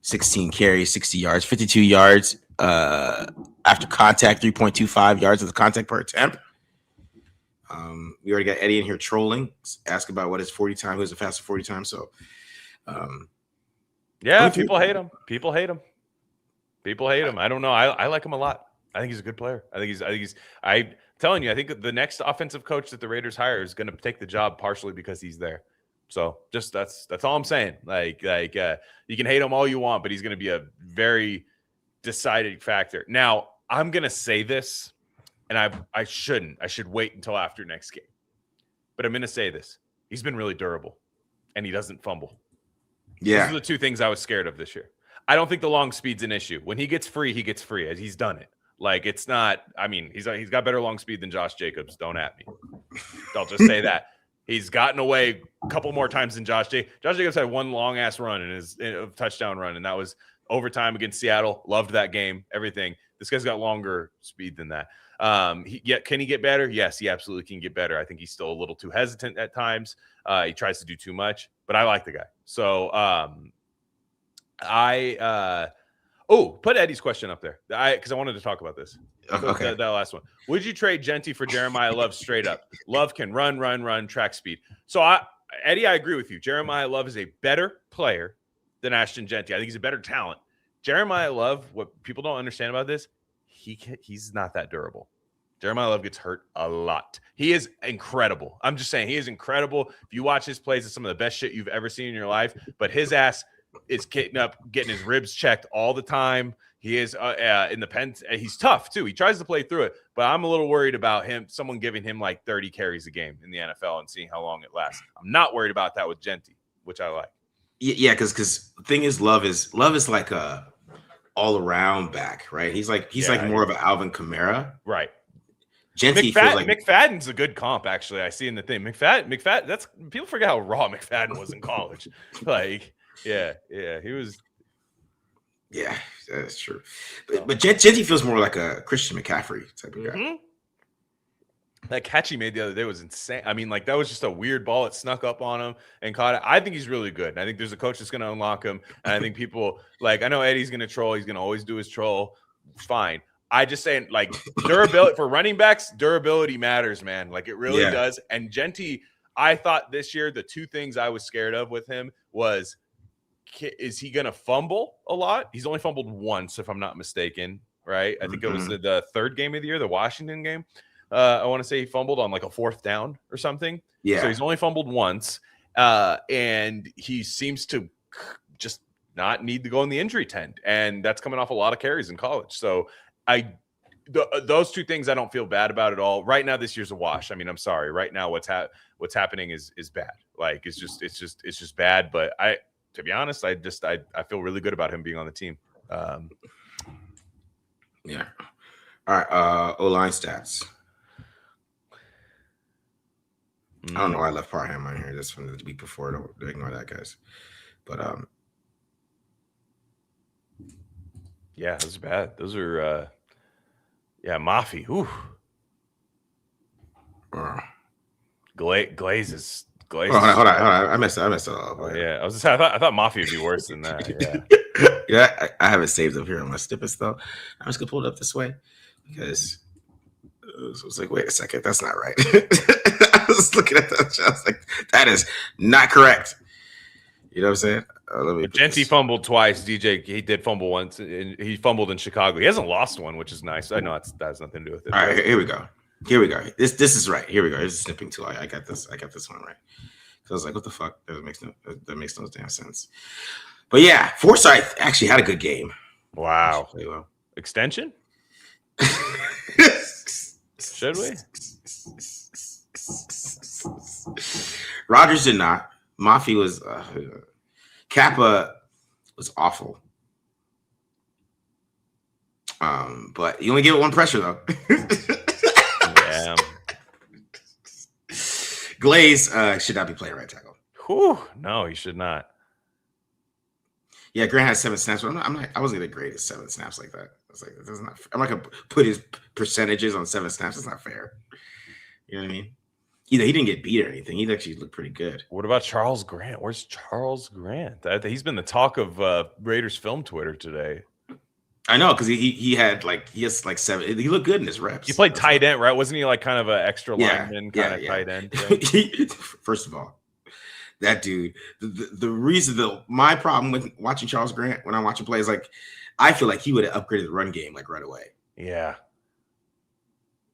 16 carries, 60 yards, 52 yards. After contact, 3.25 yards of the contact per attempt. We already got Eddie in here trolling. Ask about what his 40 time, who's the fastest 40 time. So, people hate him. People hate him. I don't know. I like him a lot. I think he's a good player. I'm telling you, I think the next offensive coach that the Raiders hire is going to take the job partially because he's there. So just that's all I'm saying. Like you can hate him all you want, but he's going to be a very deciding factor. Now, I'm going to say this, and I shouldn't. I should wait until after next game. But I'm going to say this. He's been really durable, and he doesn't fumble. Yeah. Those are the 2 things I was scared of this year. I don't think the long speed's an issue. When he gets free, he gets free. As he's done it. Like, it's not – I mean, he's got better long speed than Josh Jacobs. Don't at me. I'll just say that. He's gotten away a couple more times than Josh Jacobs. Josh Jacobs had one long-ass run in a touchdown run, and that was overtime against Seattle. Loved that game, everything. This guy's got longer speed than that. Can he get better? Yes, he absolutely can get better. I think he's still a little too hesitant at times. He tries to do too much, but I like the guy. So Put Eddie's question up there. Because I wanted to talk about this. Okay. That last one. Would you trade Genty for Jeremiah Love straight up? Love can run, track speed. So Eddie, I agree with you. Jeremiah Love is a better player than Ashton Genty. I think he's a better talent. Jeremiah Love, what people don't understand about this, he's not that durable. Jeremiah Love gets hurt a lot. He is incredible. I'm just saying, he is incredible. If you watch his plays, it's some of the best shit you've ever seen in your life. But his ass is getting his ribs checked all the time. He is in the pen. He's tough too. He tries to play through it, but I'm a little worried about someone giving him like 30 carries a game in the NFL and seeing how long it lasts. I'm not worried about that with Genty, which I like. Yeah, because the thing is, Love is like a all around back, right? He's like more of an Alvin Kamara, right? Genty feels like McFadden's a good comp, actually. I see in the thing. McFadden. That's people forget how raw McFadden was in college. Like, yeah, he was. Yeah, that's true. But Genty feels more like a Christian McCaffrey type of guy. That catch he made the other day was insane. I mean, like, that was just a weird ball. It snuck up on him and caught it. I think he's really good. And I think there's a coach that's going to unlock him. And I think people, like, I know Eddie's going to troll. He's going to always do his troll. Fine. I just saying, like, durability for running backs, durability matters, man. Like, it really does. And Genty, I thought this year, the two things I was scared of with him was, is he going to fumble a lot? He's only fumbled once, if I'm not mistaken, right? I think it was the third game of the year, the Washington game. I want to say he fumbled on like a 4th down or something. Yeah. So he's only fumbled once. And he seems to just not need to go in the injury tent. And that's coming off a lot of carries in college. So those two things I don't feel bad about at all. Right now, this year's a wash. I mean, I'm sorry. Right now, what's happening is bad. Like, it's just bad. But to be honest, I feel really good about him being on the team. Yeah. All right. O-line stats. I don't know why I left Parham on here. That's from the week before. Don't ignore that, guys. But yeah, those are bad. Those are Mafi. Ooh. Glaze is. Hold on. I messed it up. Oh, yeah, I thought Mafi would be worse than that. Yeah, yeah. I have it saved up here on my snippets though. I'm just gonna pull it up this way because I was like, wait a second, that's not right. I was looking at that. I was like, that is not correct. You know what I'm saying? Genty fumbled twice. DJ, he did fumble once. And he fumbled in Chicago. He hasn't lost one, which is nice. I know that has nothing to do with it. All right, here we go. This is right. Here we go. This is snipping tool. I got this one right. So I was like, what the fuck? That makes no damn sense. But yeah, Forsyth actually had a good game. Wow. Well. Extension? Should we? Rodgers did not. Mafi was Kappa was awful. But you only give it one pressure though. Yeah. Glaze should not be playing right tackle. Whew, no, he should not. Yeah, Grant had 7 snaps, but I wasn't gonna grade his 7 snaps like that. I was like, that's not fair. I'm not gonna put his percentages on 7 snaps. That's not fair. You know what I mean? He didn't get beat or anything. He actually looked pretty good. What about Charles Grant? Where's Charles Grant? He's been the talk of Raiders film Twitter today. I know, because he has like 7. He looked good in his reps. He played tight end, right? Wasn't he like kind of an extra lineman kind of tight end? First of all, that dude. The reason my problem with watching Charles Grant when I watch him play is like I feel like he would have upgraded the run game like right away. Yeah.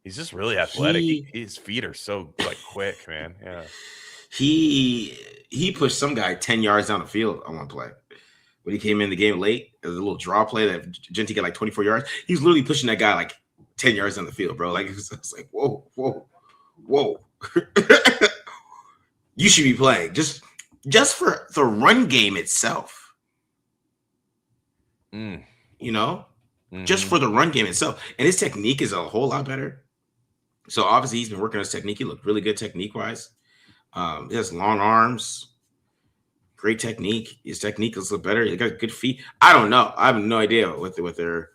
He's just really athletic. His feet are so like quick, man. Yeah. He pushed some guy 10 yards down the field on one play. When he came in the game late, it was a little draw play that Genty got like 24 yards. He was literally pushing that guy like 10 yards down the field, bro. Like it was like, whoa. You should be playing just for the run game itself. You know, just for the run game itself. And his technique is a whole lot better. So obviously he's been working on his technique. He looked really good technique-wise. He has long arms. Great technique. His technique is a little better. He got good feet. I don't know. I have no idea what their.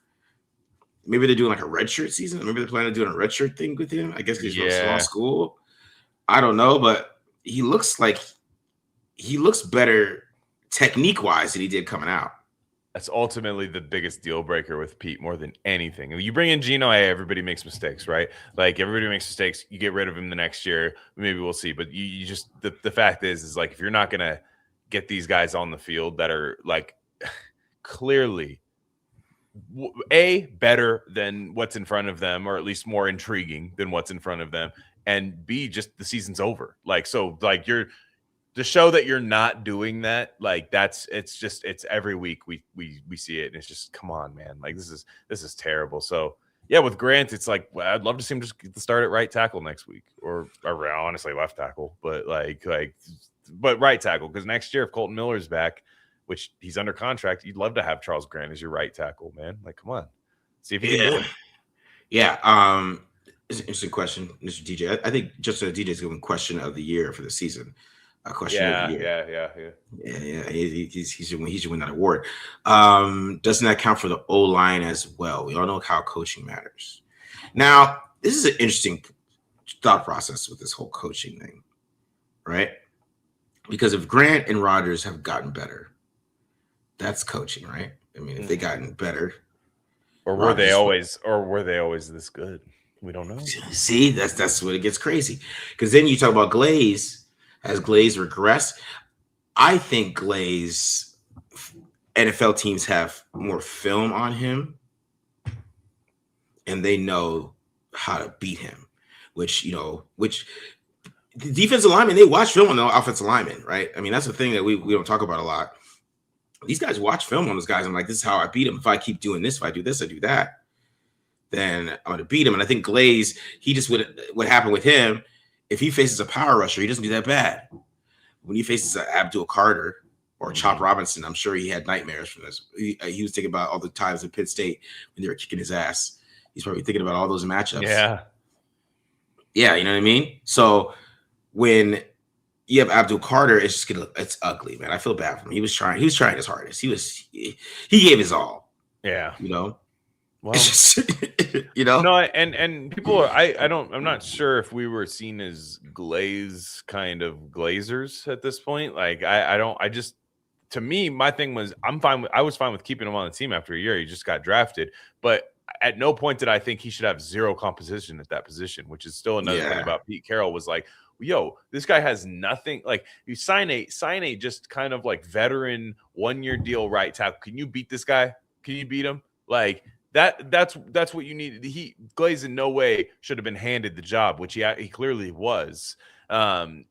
Maybe they're doing like a redshirt season. Maybe they're planning on doing a redshirt thing with him. I guess he's from small school. I don't know, but he looks better technique wise than he did coming out. That's ultimately the biggest deal breaker with Pete more than anything. You bring in Gino, hey, everybody makes mistakes, right? Like everybody makes mistakes. You get rid of him the next year, maybe we'll see. But you just the fact is like if you're not gonna get these guys on the field that are like clearly better than what's in front of them, or at least more intriguing than what's in front of them, and B, just the season's over. Like so, like you're to show that you're not doing that, like it's every week we see it, and it's just come on, man, like this is terrible. So yeah, with Grant, it's like well, I'd love to see him just get the start at right tackle next week, or honestly left tackle, but but right tackle, because next year if Colton Miller's back, which he's under contract, you'd love to have Charles Grant as your right tackle, man. Like come on, see if he can do it. Yeah, it's an interesting question, Mr. DJ. I think just DJ is going question of the year for the season. Question of the year. Yeah. He should win that award. Doesn't that count for the O-line as well? We all know how coaching matters. Now, this is an interesting thought process with this whole coaching thing, right? Because if Grant and Rodgers have gotten better, that's coaching, right? I mean, if they gotten better, or were they always this good? We don't know. See, that's what it gets crazy. Because then you talk about Glaze. Has Glaze regressed? I think Glaze NFL teams have more film on him, and they know how to beat him. Which the defensive linemen, they watch film on the offensive linemen, right? I mean, that's the thing that we don't talk about a lot. These guys watch film on those guys. I'm like, this is how I beat him. If I keep doing this, if I do this, I do that, then I'm going to beat him. And I think Glaze, what happened with him, if he faces a power rusher, he doesn't do that bad. When he faces Abdul Carter or Chop Robinson, I'm sure he had nightmares from this. He was thinking about all the times at Pitt State when they were kicking his ass. He's probably thinking about all those matchups. Yeah, you know what I mean? So when you have Abdul Carter, it's ugly, man. I feel bad for him. He was trying his hardest. He gave his all. Yeah. You know? Well, No, and people are, I'm not sure if we were seen as glaze kind of glazers at this point. Like to me, my thing was I was fine with keeping him on the team after a year. He just got drafted, but at no point did I think he should have zero competition at that position, which is still another thing about Pete Carroll was like, yo, this guy has nothing. Like you sign a just kind of like veteran 1-year deal right tackle. Can you beat this guy? Can you beat him? Like that's what you need. Glaze in no way should have been handed the job, which he clearly was. And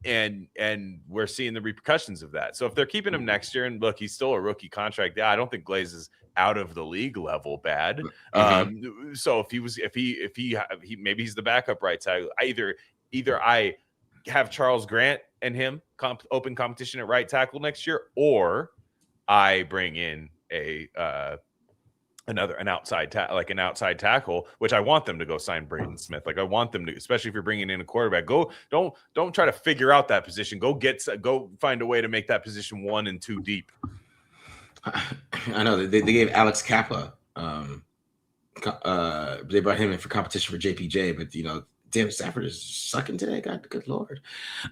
we're seeing the repercussions of that. So if they're keeping him next year, and look, he's still a rookie contract. Yeah, I don't think Glaze is out of the league level bad. So if he maybe he's the backup right tackle. Either I have Charles Grant and him open competition at right tackle next year, or I bring in an outside tackle, which I want them to go sign Braden Smith. Like I want them to, especially if you're bringing in a quarterback, don't try to figure out that position. Go find a way to make that position 1 and 2 deep. I know they gave Alex Kappa. They brought him in for competition for JPJ, but damn, Stafford is sucking today. God, good Lord.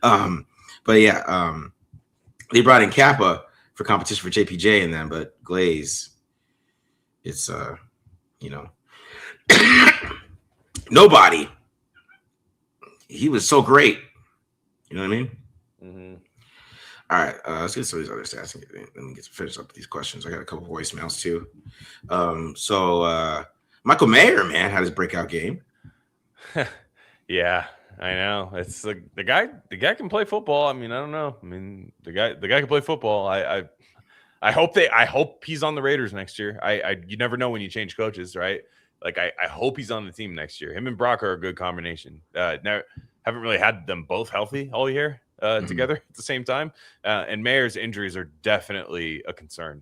But yeah, they brought in Kappa for competition for JPJ and then, but Glaze, it's nobody. He was so great. You know what I mean? Mm-hmm. All right, let's get some of these other stats. Let me finish up with these questions. I got a couple voicemails too. So Michael Mayer, man, had his breakout game. Yeah, I know. It's the guy. The guy can play football. I mean, I don't know. I mean, the guy can play football. I hope he's on the Raiders next year. You never know when you change coaches, right? Like I hope he's on the team next year. Him and Brock are a good combination. Now haven't really had them both healthy all year together at the same time. And Mayer's injuries are definitely a concern.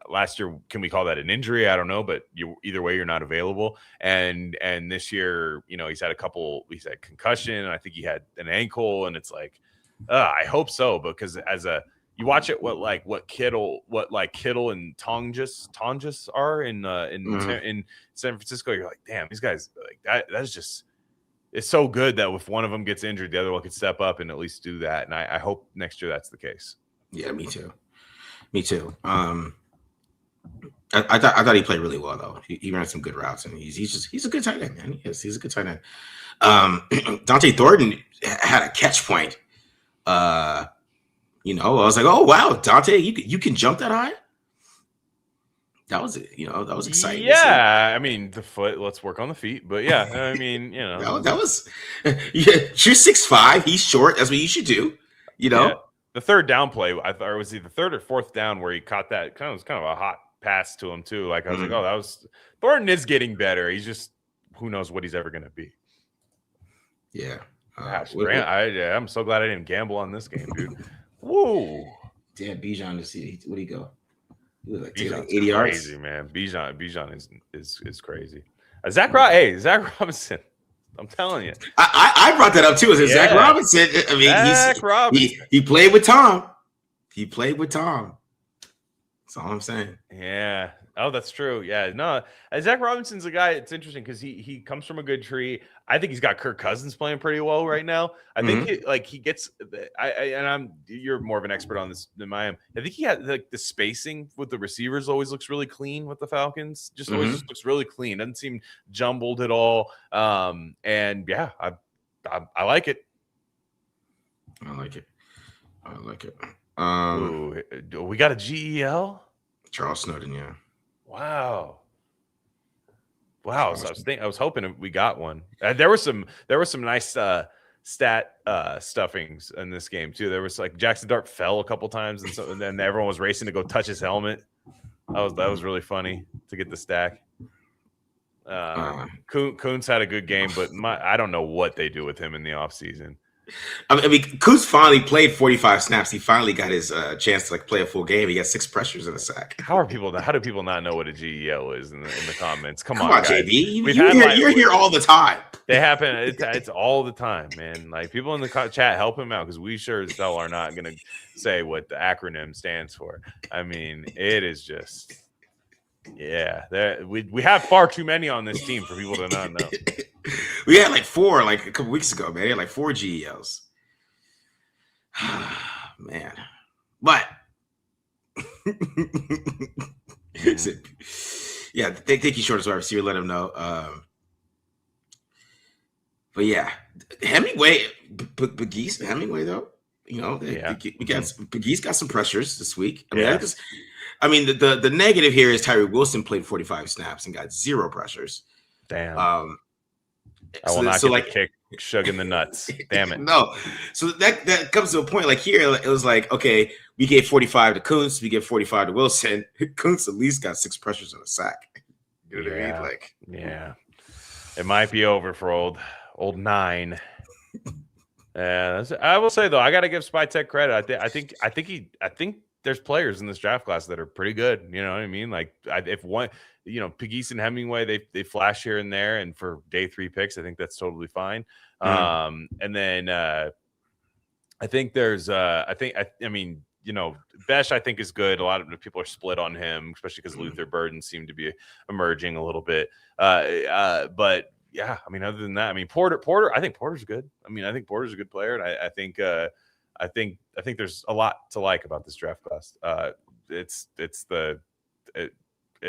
Last year, can we call that an injury? I don't know, but either way, you're not available. And this year, he's had concussion. I think he had an ankle, and it's like, I hope so, because you watch it, what Kittle and Tonjes are in San Francisco. You're like, damn, these guys like that. That's just, it's so good that if one of them gets injured, the other one could step up and at least do that. And I hope next year that's the case. Yeah, me too. Me too. I thought he played really well though. He ran some good routes, and he's a good tight end, man. He's a good tight end. Dante Thornton had a catch point. I was like, oh wow, Dante, you can jump that high. That was exciting. Yeah, I mean the foot. Let's work on the feet, but yeah, I mean that was yeah. You're 6'5", he's short. That's what you should do. Yeah. The third down play, I thought it was either third or fourth down where he caught that kind of a hot pass to him too. Like I was like, oh, that was Thornton is getting better. He's just who knows what he's ever going to be. Yeah. I'm so glad I didn't gamble on this game, dude. Whoa. Damn, Bijan to see where he go? Like 80 yards. Crazy, man. Bijan is crazy. Zach Robinson. I'm telling you. I brought that up too. Is Zach Robinson? I mean, he played with Tom. He played with Tom. That's all I'm saying. Yeah. Oh, that's true. Yeah. No, Zach Robinson's a guy. It's interesting because he comes from a good tree. I think he's got Kirk Cousins playing pretty well right now. I think he gets. You're more of an expert on this than I am. I think he had like the spacing with the receivers always looks really clean with the Falcons. Just always just looks really clean. Doesn't seem jumbled at all. And yeah, I like it. I like it. We got a GEL. Charles Snowden, yeah. Wow. So I was hoping we got one. There were some nice stat stuffings in this game too. There was like Jackson Dart fell a couple times, and then everyone was racing to go touch his helmet. That was really funny to get the stack. Kuntz had a good game, but I don't know what they do with him in the offseason. I mean, Kuntz finally played 45 snaps. He finally got his chance to play a full game. He got 6 pressures and a sack. How do people not know what a GEL is in the comments? Come on, guys. JB. You're here all the time. They happen. It's all the time, man. Like people in the chat, help him out because we sure as hell are not going to say what the acronym stands for. I mean, it is just, yeah. We have far too many on this team for people to not know. We had 4 a couple weeks ago, man. They had 4 GELs. Man. But yeah, they think he's short as wide receiver. Let him know. But yeah, Hemingway, Hemingway though, Pegues got some pressures this week. I mean, the negative here is Tyree Wilson played 45 snaps and got 0 pressures. Damn. I will not get the kick, shugging the nuts. Damn it. No. So that comes to a point here, it was like, okay, we gave 45 to Kuntz, we gave 45 to Wilson. Kuntz at least got 6 pressures and a sack. You know what I mean? Yeah. It might be over for old 9. I will say though, I got to give Spy Tech credit. I think there's players in this draft class that are pretty good. You know what I mean? Pegues and Hemingway, they flash here and there, and for day 3 picks, I think that's totally fine. And then I think there's Besh I think is good. A lot of people are split on him, especially because Luther Burden seemed to be emerging a little bit. But yeah, I mean, other than that, I mean, Porter, I think Porter's good. I mean, I think Porter's a good player, and I think there's a lot to like about this draft class.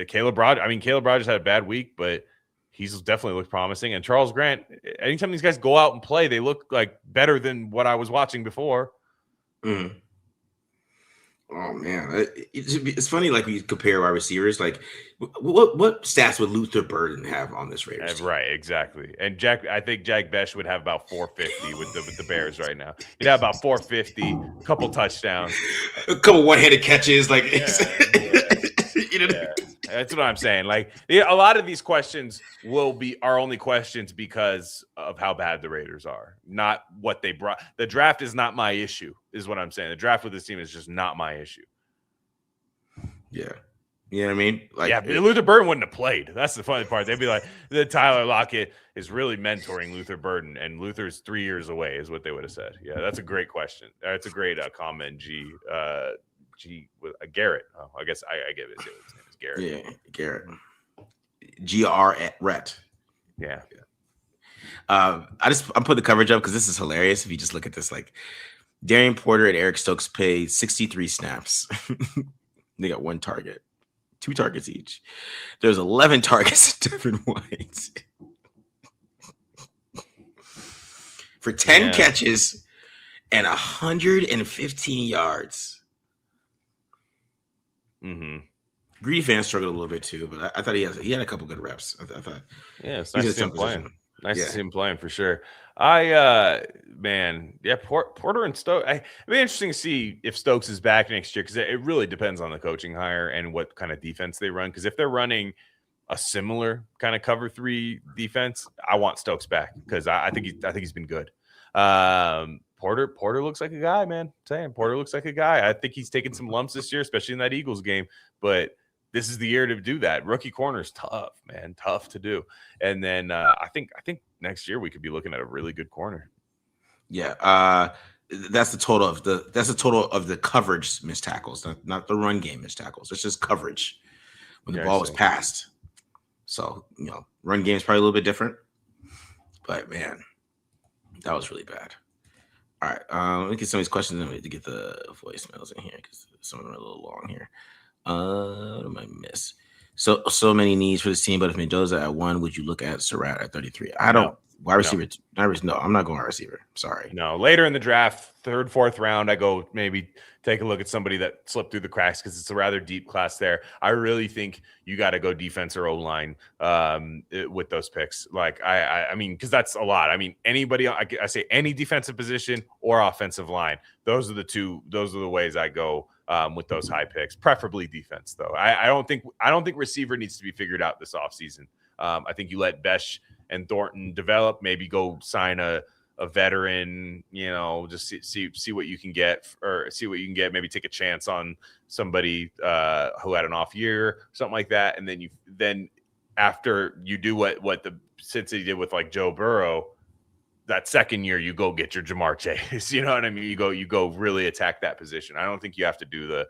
Caleb Rogers. I mean, Caleb Rogers had a bad week, but he's definitely looked promising. And Charles Grant, anytime these guys go out and play, they look like better than what I was watching before. Oh man, it's funny. We compare our receivers. What stats would Luther Burden have on this Raiders team? Right, exactly. And I think Jack Besh would have about 450 with the Bears right now. He'd have about 450, a couple touchdowns, a couple one-handed catches. That's what I'm saying. A lot of these questions will be our only questions because of how bad the Raiders are, not what they brought. The draft is not my issue, is what I'm saying. The draft with this team is just not my issue. Yeah. You know what I mean? Luther Burden wouldn't have played. That's the funny part. They'd be like, Tyler Lockett is really mentoring Luther Burden, and Luther's 3 years away, is what they would have said. Yeah, that's a great question. That's a great comment, with Garrett. Oh, I guess I get it. His name is Garrett. Yeah, Garrett. G-R-Rett. Yeah. I'm putting the coverage up because this is hilarious. If you just look at this, Darian Porter and Eric Stokes played 63 snaps. They got 1 target, 2 targets each. There's 11 targets to Devin White for 10 catches and 115 yards. Mm-hmm. Greedy fans struggled a little bit too, but I thought he had a couple good reps. I thought, it's nice to see him playing. Nice to see him playing for sure. Porter and Stokes. It'd be interesting to see if Stokes is back next year because it really depends on the coaching hire and what kind of defense they run. Because if they're running a similar kind of cover 3 defense, I want Stokes back because I think he's been good. Porter looks like a guy, man. I'm saying Porter looks like a guy. I think he's taken some lumps this year, especially in that Eagles game. But this is the year to do that. Rookie corner is tough, man. Tough to do. And then I think next year we could be looking at a really good corner. Yeah. That's the total of the coverage missed tackles, not the run game missed tackles. It's just coverage when the ball was passed. So, run game is probably a little bit different. But man, that was really bad. All right. Let me get some of these questions and to get the voicemails in here because some of them are a little long here. What am I miss? So many needs for this team, but if Mendoza at 1, would you look at Surratt at 33? I don't. Wide receiver? No, I'm not going wide receiver. Sorry. No, later in the draft, 3rd, 4th round, I go maybe take a look at somebody that slipped through the cracks because it's a rather deep class there. I really think you got to go defense or O-line with those picks. Like, I mean, because that's a lot. I mean, anybody, I say any defensive position or offensive line. Those are the ways I go with those high picks, preferably defense, though. I don't think receiver needs to be figured out this offseason. I think you let Besh and Thornton develop, maybe go sign a veteran, just see what you can get maybe take a chance on somebody who had an off year, something like that. And then after you do what the Cincy did with like Joe Burrow, that second year you go get your Jamar Chase, you know what I mean? You go really attack that position. I don't think you have to do the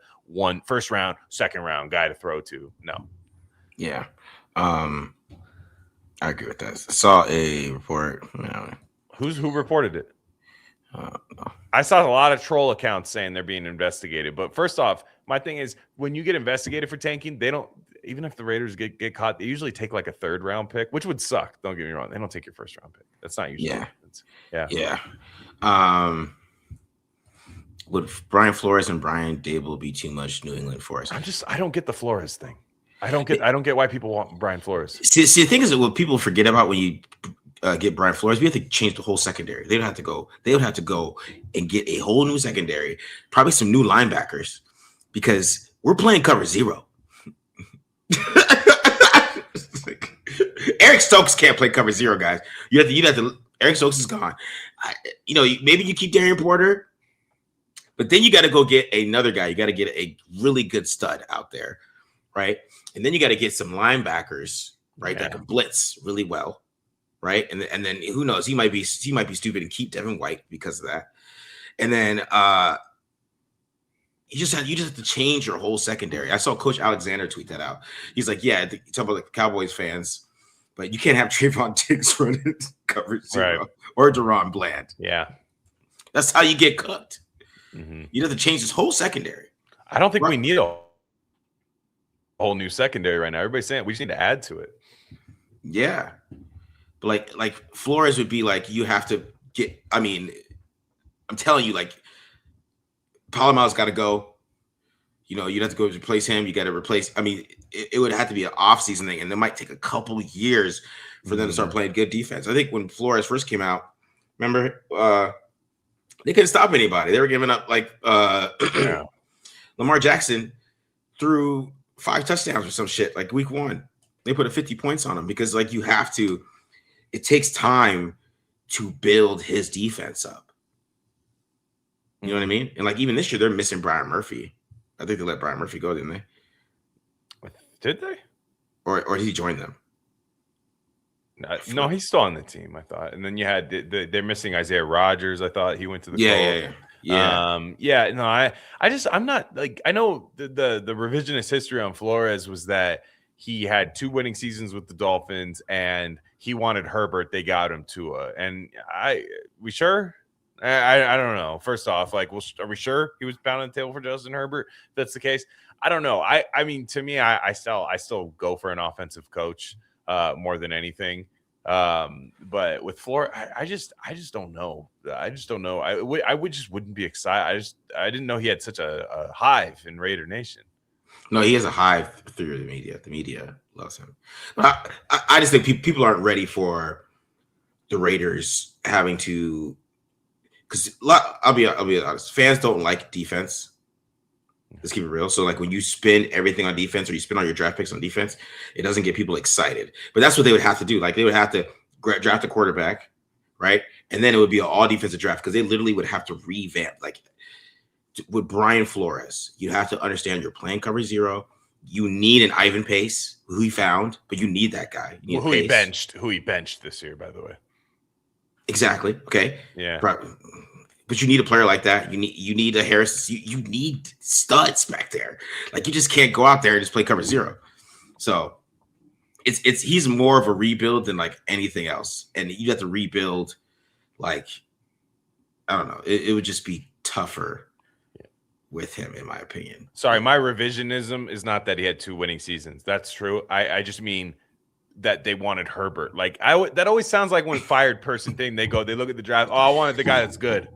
first round, second round guy to throw to. No. Yeah. I agree with that. I saw a report. Who reported it? I saw a lot of troll accounts saying they're being investigated. But first off, my thing is when you get investigated for tanking, they don't. Even if the Raiders get caught, they usually take like a 3rd round pick, which would suck. Don't get me wrong. They don't take your 1st round pick. That's not usually. Yeah. Would Brian Flores and Brian Dable be too much New England for us? I don't get the Flores thing. I don't get why people want Brian Flores. See, the thing is that what people forget about when you get Brian Flores, we have to change the whole secondary. They would have to go and get a whole new secondary, probably some new linebackers, because we're playing cover 0. Eric Stokes can't play cover 0, guys. You have to. Eric Stokes is gone. Maybe you keep Darian Porter, but then you got to go get another guy. You got to get a really good stud out there, right? And then you got to get some linebackers, right, that can blitz really well, right? And then who knows? He might be stupid and keep Devin White because of that. And then you just have to change your whole secondary. I saw Coach Alexander tweet that out. He's like, yeah, you talk about like Cowboys fans, but you can't have Trayvon Diggs running cover 0 or Deron Bland. Yeah, that's how you get cooked. Mm-hmm. You have to change this whole secondary. I don't think we need a whole new secondary right now. Everybody's saying we just need to add to it. Yeah, but like Flores would be like, you have to get. I mean, I'm telling you, like Palomalu's got to go. You'd have to go replace him. You got to replace. I mean, it would have to be an off-season thing, and it might take a couple of years for them to start playing good defense. I think when Flores first came out, remember, they couldn't stop anybody. They were giving up like Lamar Jackson threw 5 touchdowns or some shit like week 1. They put a 50 points on him because like you have to. It takes time to build his defense up. You know what I mean? And like even this year, they're missing Brian Murphy. I think they let Brian Murphy go, didn't they? Did they? Or did he join them? No, he's still on the team, I thought. And then you had they're missing Isaiah Rodgers. I thought he went to the yeah. No, I'm not like I know the revisionist history on Flores was that he had 2 winning seasons with the Dolphins and he wanted Herbert. They got him Tua. And we sure? I don't know. First off, like, are we sure he was pounding the table for Justin Herbert? If that's the case. I don't know. I mean, to me, I still go for an offensive coach more than anything. But with Flores, I just don't know. I just don't know. I would just wouldn't be excited. I didn't know he had such a hive in Raider Nation. No, he has a hive through the media. The media loves him. But I just think people aren't ready for the Raiders having to, because I'll be honest, fans don't like defense. Let's keep it real. So like when you spend everything on defense or you spend all your draft picks on defense, it doesn't get people excited. But that's what they would have to do. Like they would have to draft a quarterback, right? And then it would be an all defensive draft because they literally would have to revamp. Like with Brian Flores, you have to understand you're playing cover zero. You need an Ivan Pace, who he found, but you need that guy. You need who he benched this year, by the way. Exactly. Okay. Yeah. But you need a player like that. You need a Harris. You need studs back there. Like you just can't go out there and just play cover zero. So he's more of a rebuild than like anything else. And you have to rebuild, like, I don't know. It would just be tougher with him, in my opinion. Sorry, my revisionism is not that he had 2 winning seasons. That's true. I just mean that they wanted Herbert. Like that always sounds like when fired person thing. They look at the draft. Oh, I wanted the guy that's good.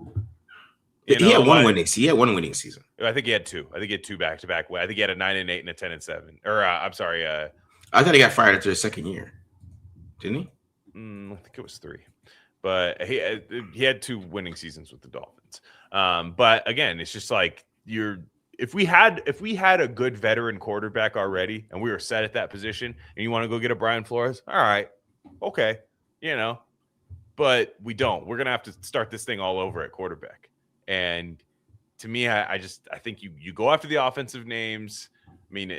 He had one winning season. I think he had 2. I think he had 2 back-to-back. I think he had a 9-8 and a 10-7. Or I'm sorry. I thought he got fired after his second year. Didn't he? I think it was 3. But he had 2 winning seasons with the Dolphins. But again, it's just like if we had a good veteran quarterback already and we were set at that position and you want to go get a Brian Flores, all right, okay, but we don't. We're gonna have to start this thing all over at quarterback. And to me, I think you go after the offensive names. I mean,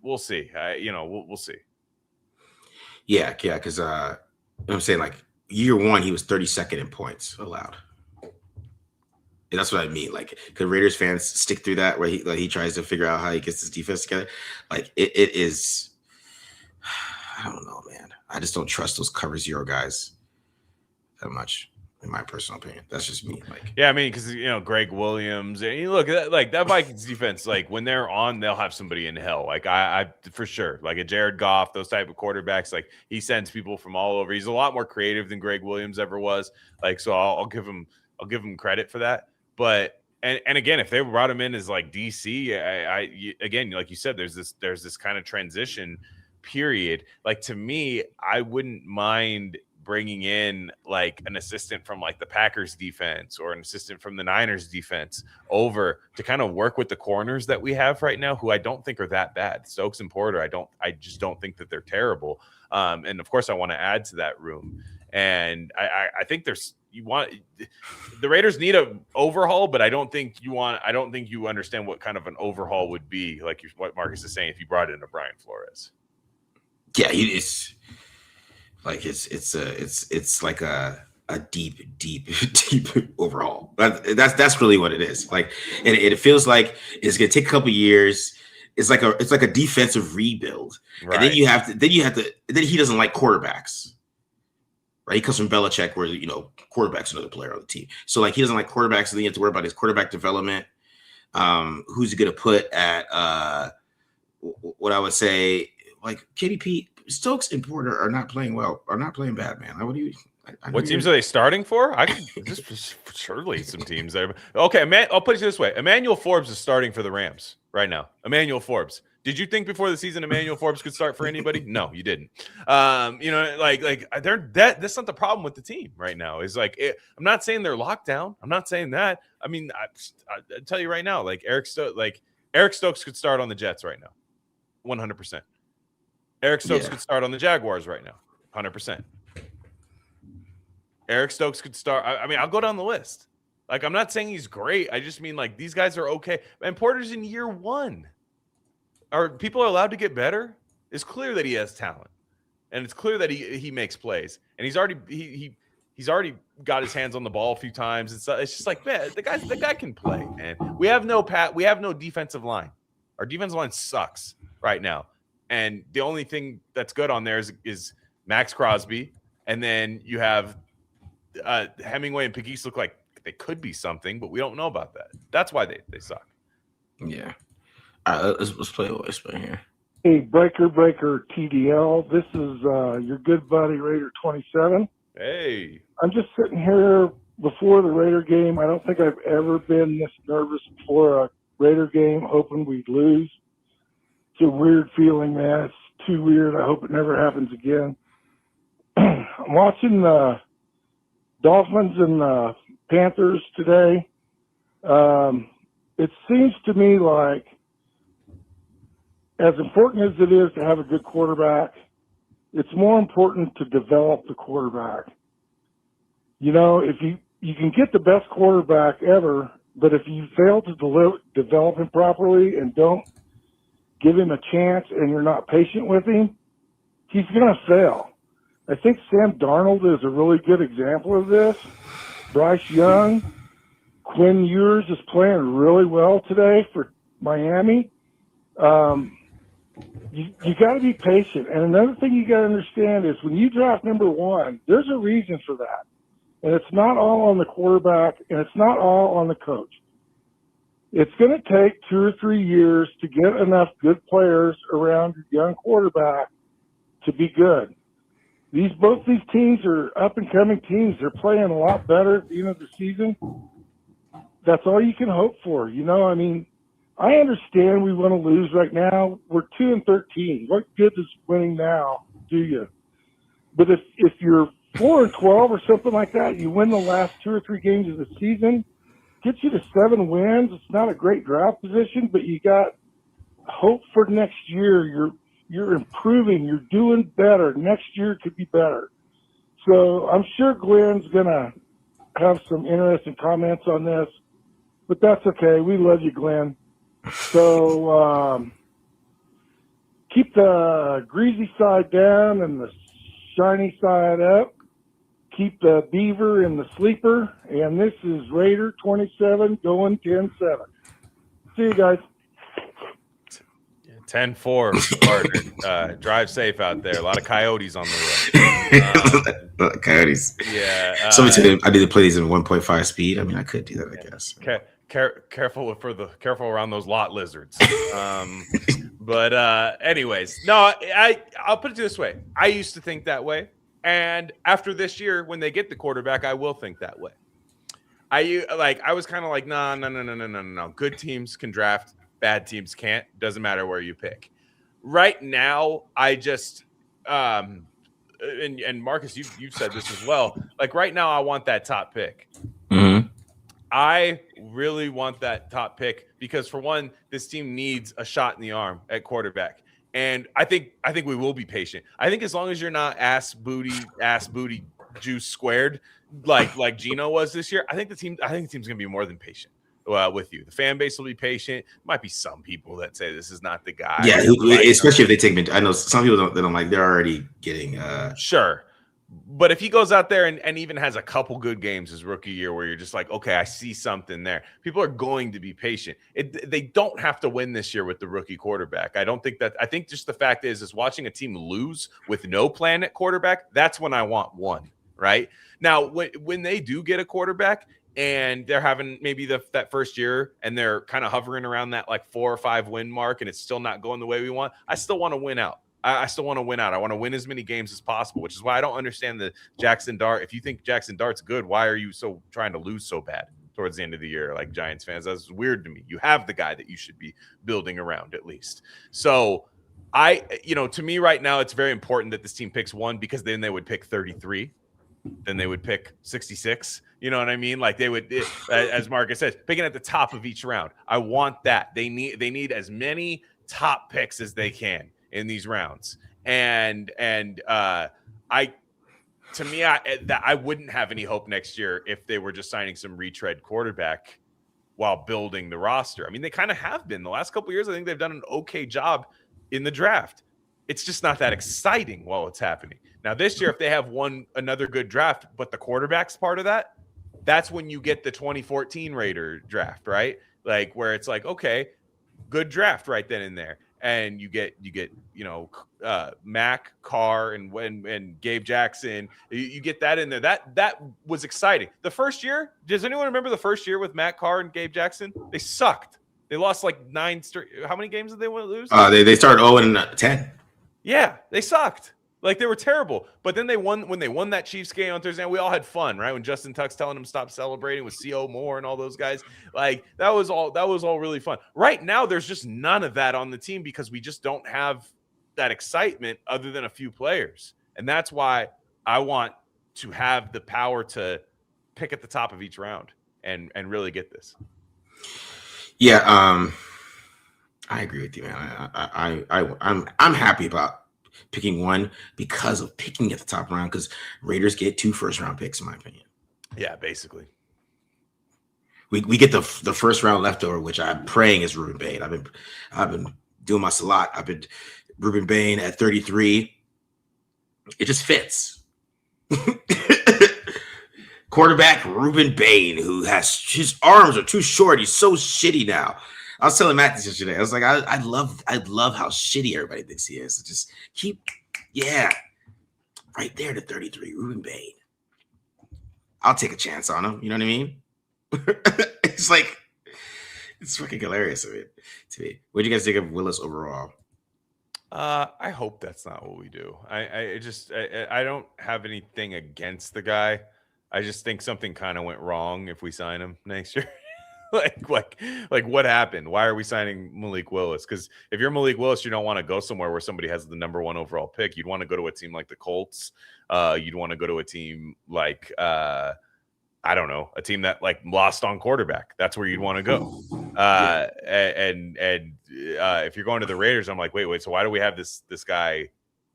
we'll see. We'll see. Yeah, because I'm saying like year one, he was 32nd in points allowed. And that's what I mean. Like, could Raiders fans stick through that where he tries to figure out how he gets his defense together? Like, it is. I don't know, man. I just don't trust those cover zero guys that much, in my personal opinion. That's just me. Like, yeah, I mean, because Greg Williams, and you look at that Vikings defense. Like when they're on, they'll have somebody in hell. Like I for sure. Like a Jared Goff, those type of quarterbacks. Like he sends people from all over. He's a lot more creative than Greg Williams ever was. Like so, I'll give him credit for that. But and again, if they brought him in as like DC, again, like you said, there's this kind of transition period. Like to me, I wouldn't mind bringing in like an assistant from like the Packers defense or an assistant from the Niners defense over to kind of work with the corners that we have right now, who I don't think are that bad. Stokes and Porter, I just don't think that they're terrible. And of course I want to add to that room. And I think the Raiders need an overhaul, but I don't think you understand what kind of an overhaul would be, like what Marcus is saying, if you brought in a Brian Flores. Yeah, it's like a deep overhaul. That's really what it is. Like, and it feels like it's gonna take a couple years. It's like a defensive rebuild, right. And then he doesn't like quarterbacks. Right, he comes from Belichick, where quarterback's another player on the team. So like he doesn't like quarterbacks, so then you have to worry about his quarterback development. Who's he going to put at what I would say, like KDP, Stokes and Porter are not playing well, are not playing bad, man. What teams are they starting for? Surely some teams there. Okay, I'll put it this way: Emmanuel Forbes is starting for the Rams right now. Emmanuel Forbes. Did you think before the season Emmanuel Forbes could start for anybody? No, you didn't. That's not the problem with the team right now. Is like I'm not saying they're locked down. I'm not saying that. I mean, I tell you right now, like Eric Stokes could start on the Jets right now, 100%. Eric Stokes could start on the Jaguars right now, 100%. Eric Stokes could start. I mean, I'll go down the list. Like, I'm not saying he's great. I just mean like these guys are okay. And Porter's in year 1. Are people allowed to get better? It's clear that he has talent, and it's clear that he makes plays, and he's already got his hands on the ball a few times. And so it's just like, man, the guy can play. And we have no defensive line. Our defensive line sucks right now, and the only thing that's good on there is Max Crosby, and then you have Hemingway and Pegues look like they could be something, but we don't know about that. That's why they suck. Yeah. Let's play here. Hey, Breaker TDL. This is your good buddy Raider 27. Hey. I'm just sitting here before the Raider game. I don't think I've ever been this nervous before a Raider game, hoping we'd lose. It's a weird feeling, man. It's too weird. I hope it never happens again. I'm watching the Dolphins and Panthers today. It seems to me like, as important as it is to have a good quarterback, it's more important to develop the quarterback. You know, if you can get the best quarterback ever, but if you fail to develop him properly and don't give him a chance and you're not patient with him, he's going to fail. I think Sam Darnold is a really good example of this. Bryce Young, Quinn Ewers is playing really well today for Miami. You got to be patient. And another thing you got to understand is when you draft number one, there's a reason for that. And it's not all on the quarterback, and it's not all on the coach. It's going to take 2 or 3 years to get enough good players around your young quarterback to be good. Both these teams are up-and-coming teams. They're playing a lot better at the end of the season. That's all you can hope for. You know, I mean, I understand we want to lose right now. We're 2-13. What good does winning now do you? But if you're 4-12 or something like that, you win the last 2 or 3 games of the season, gets you to 7 wins. It's not a great draft position, but you got hope for next year. You're improving. You're doing better. Next year could be better. So I'm sure Glen's going to have some interesting comments on this, but that's okay. We love you, Glen. So keep the greasy side down and the shiny side up. Keep the beaver in the sleeper. And this is Raider 27 going 10-7. See you guys. 10-4, partner. Drive safe out there. A lot of coyotes on the road. Coyotes. Yeah. Somebody said I need to play these in 1.5 speed. I mean, I could do that, I guess. Careful around those lot lizards. But anyways, no, I'll put it this way. I used to think that way, and after this year, when they get the quarterback, I will think that way. I was kind of like, no. Good teams can draft, bad teams can't. Doesn't matter where you pick. Right now, I just and Marcus, you've said this as well. Like right now, I want that top pick. Mm-hmm. I really want that top pick because, for one, this team needs a shot in the arm at quarterback, and I think we will be patient. I think as long as you're not ass booty juice squared like Gino was this year, I think the team's gonna be more than patient with you. The fan base will be patient. Might be some people that say this is not the guy. Yeah, especially if they take me. I know some people don't like. They're already getting sure. But if he goes out there and even has a couple good games his rookie year where you're just like, okay, I see something there, people are going to be patient. They don't have to win this year with the rookie quarterback. I think just the fact is watching a team lose with no plan at quarterback, that's when I want one, right? Now, when they do get a quarterback and they're having maybe that first year and they're kind of hovering around that like 4 or 5 win mark and it's still not going the way we want, I still want to win out. I still want to win out. I want to win as many games as possible, which is why I don't understand the Jackson Dart. If you think Jackson Dart's good, why are you so trying to lose so bad towards the end of the year, like Giants fans? That's weird to me. You have the guy that you should be building around at least. So to me right now, it's very important that this team picks one because then they would pick 33. Then they would pick 66. You know what I mean? Like they would, as Marcus says, picking at the top of each round. I want that. They need as many top picks as they can in these rounds, and I wouldn't have any hope next year if they were just signing some retread quarterback while building the roster. I mean, they kind of have been the last couple of years. I think they've done an okay job in the draft. It's just not that exciting while it's happening. Now this year, if they have another good draft, but the quarterback's part of that, that's when you get the 2014 Raider draft, right? Like where it's like, okay, good draft right then and there. And you get Mac, Carr, and Gabe Jackson. You get that in there. That was exciting. The first year, does anyone remember the first year with Matt Carr and Gabe Jackson? They sucked. They lost like 9 straight. How many games did they lose? They started 0-10. Yeah, they sucked. Like they were terrible. But then they won when they won that Chiefs game on Thursday. And we all had fun, right? When Justin Tuck's telling them stop celebrating with CO Moore and all those guys. Like that was all really fun. Right now, there's just none of that on the team because we just don't have that excitement other than a few players. And that's why I want to have the power to pick at the top of each round and really get this. Yeah, I agree with you, man. I'm happy about picking one because of picking at the top round, because Raiders get 2 first-round picks, in my opinion. Yeah, basically. We get the first round leftover, which I'm praying is Ruben Bain. I've been doing my salat. I've been Ruben Bain at 33. It just fits. Quarterback Ruben Bain, who has his arms are too short. He's so shitty now. I was telling Matt this yesterday. I was like, I love how shitty everybody thinks he is. Just right there to 33, Ruben Bain. I'll take a chance on him. You know what I mean? It's like, it's freaking hilarious of it to me. What do you guys think of Willis overall? I hope that's not what we do. I don't have anything against the guy. I just think something kind of went wrong if we sign him next year. like what happened? Why are we signing Malik Willis? Because if you're Malik Willis, you don't want to go somewhere where somebody has the number 1 overall pick. You'd want to go to a team like the Colts. You'd want to go to a team like I don't know, a team that like lost on quarterback. That's where you'd want to go. And if you're going to the Raiders, I'm like, wait. So why do we have this guy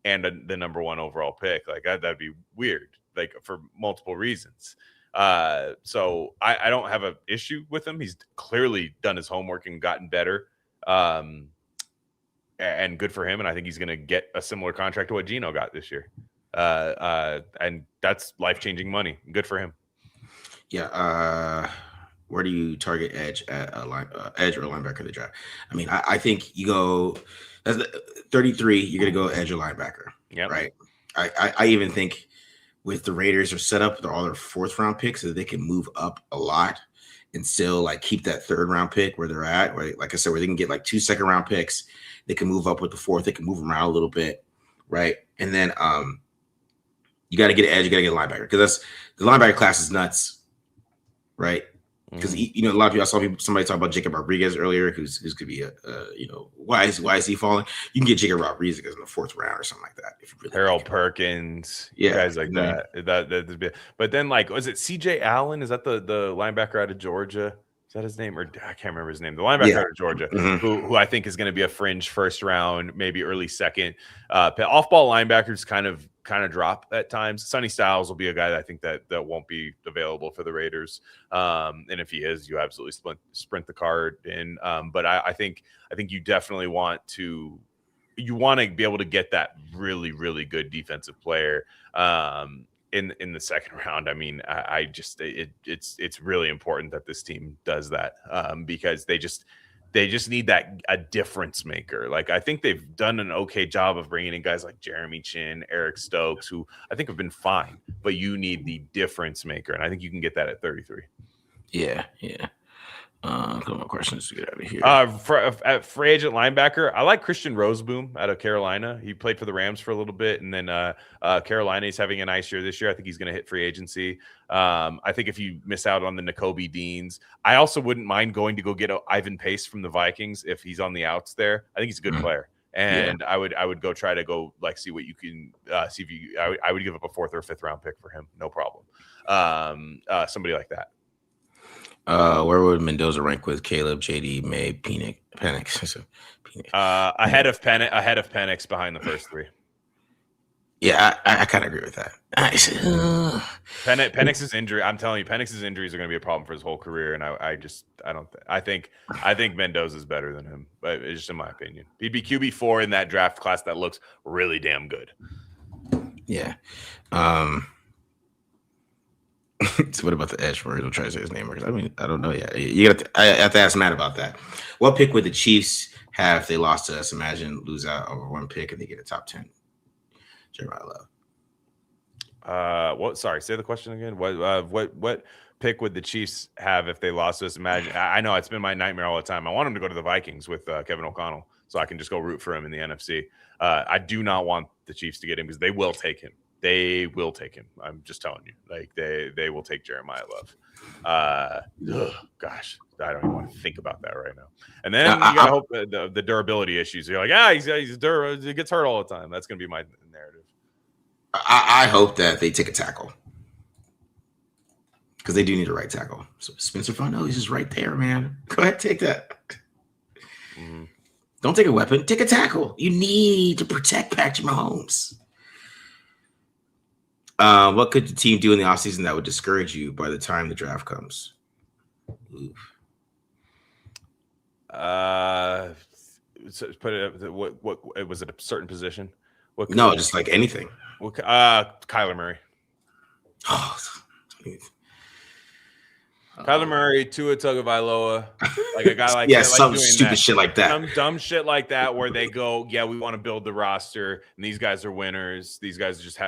and the number 1 overall pick? Like that'd be weird. Like for multiple reasons. So I don't have an issue with him. He's clearly done his homework and gotten better. And good for him. And I think he's going to get a similar contract to what Geno got this year. And that's life-changing money. Good for him. Yeah. Where do you target edge at edge or linebacker in the draft? I mean, I think you go as 33. You're gonna go edge or linebacker. Yeah. Right. I even think with the Raiders are set up, they're all their 4th round picks, so they can move up a lot and still like keep that 3rd round pick where they're at. Right. Like I said, where they can get like 2 second round picks, they can move up with the 4th. They can move them around a little bit. Right. And then you got to get an edge. You got to get a linebacker because the linebacker class is nuts. Right. Because a lot of people, I saw somebody talk about Jacob Rodriguez earlier, who's could be why is he falling? You can get Jacob Rodriguez in the 4th round or something like that. If you really Harold Perkins, guys like that. But then like, was it CJ Allen? Is that the linebacker out of Georgia? Is that his name? Or I can't remember his name. The linebacker out of Georgia, who I think is going to be a fringe 1st round, maybe early 2nd. Off-ball linebackers kind of drop at times. Sonny Styles will be a guy that I think that won't be available for the Raiders. And if he is, you absolutely sprint the card in. But I think you definitely want to be able to get that really, really good defensive player in the 2nd round. I mean, it's really important that this team does that because they just need a difference maker. Like I think they've done an okay job of bringing in guys like Jeremy Chin, Eric Stokes, who I think have been fine, but you need the difference maker. And I think you can get that at 33. Yeah. A couple more questions to get out of here. At free agent linebacker, I like Christian Roseboom out of Carolina. He played for the Rams for a little bit, and then Carolina is having a nice year this year. I think he's going to hit free agency. I think if you miss out on the Nakobe Deans, I also wouldn't mind going to go get Ivan Pace from the Vikings if he's on the outs there. I think he's a good player, and I would go try to go like see what you can see if you. I would give up a 4th or 5th round pick for him, no problem. Somebody like that. Where would Mendoza rank with Caleb, JD, May, Penix? Ahead of Penix, behind the first 3. Yeah, I kind of agree with that. Penix's injury, I'm telling you, Penix's injuries are going to be a problem for his whole career, and I think Mendoza's better than him, but it's just in my opinion. He'd be QB4 in that draft class that looks really damn good. Yeah. So what about the edge? We're going to try to say his name. I mean, I don't know yet. I have to ask Matt about that. What pick would the Chiefs have if they lost to us? Imagine lose out over 1 pick and they get a top 10. Jeremiah Love. What? Sorry, say the question again. What pick would the Chiefs have if they lost this? Imagine. I know it's been my nightmare all the time. I want him to go to the Vikings with Kevin O'Connell, so I can just go root for him in the NFC. I do not want the Chiefs to get him because they will take him. They will take him. I'm just telling you. Like they will take Jeremiah Love. Gosh, I don't even want to think about that right now. And then you gotta hope the durability issues. You're like, he's durable. He gets hurt all the time. That's gonna be my narrative. I hope that they take a tackle because they do need a right tackle. So Spencer Fontenot, he's just right there, man. Go ahead, take that. Mm-hmm. Don't take a weapon. Take a tackle. You need to protect Patrick Mahomes. What could the team do in the offseason that would discourage you by the time the draft comes? Oof. So put it. What was it? A certain position? No, just like anything. Kyler Murray. Oh, Kyler Murray, Tua Tagovailoa, like a guy like yeah, that, some like stupid shit like that. Some dumb shit like that where they go, yeah, we want to build the roster, and these guys are winners. These guys just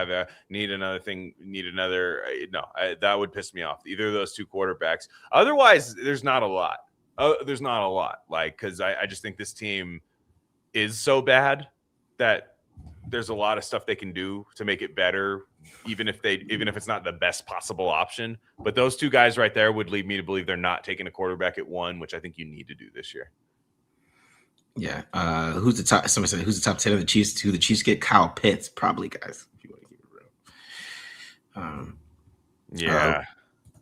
need another thing, that would piss me off. Either of those two quarterbacks. Otherwise, there's not a lot. Like, because I just think this team is so bad that there's a lot of stuff they can do to make it better, even if it's not the best possible option. But those two guys right there would lead me to believe they're not taking a quarterback at 1, which I think you need to do this year. Yeah. Who's the top? Somebody said who's the top 10 of the Chiefs? Who the Chiefs get? Kyle Pitts, probably, guys. If you want to keep it real.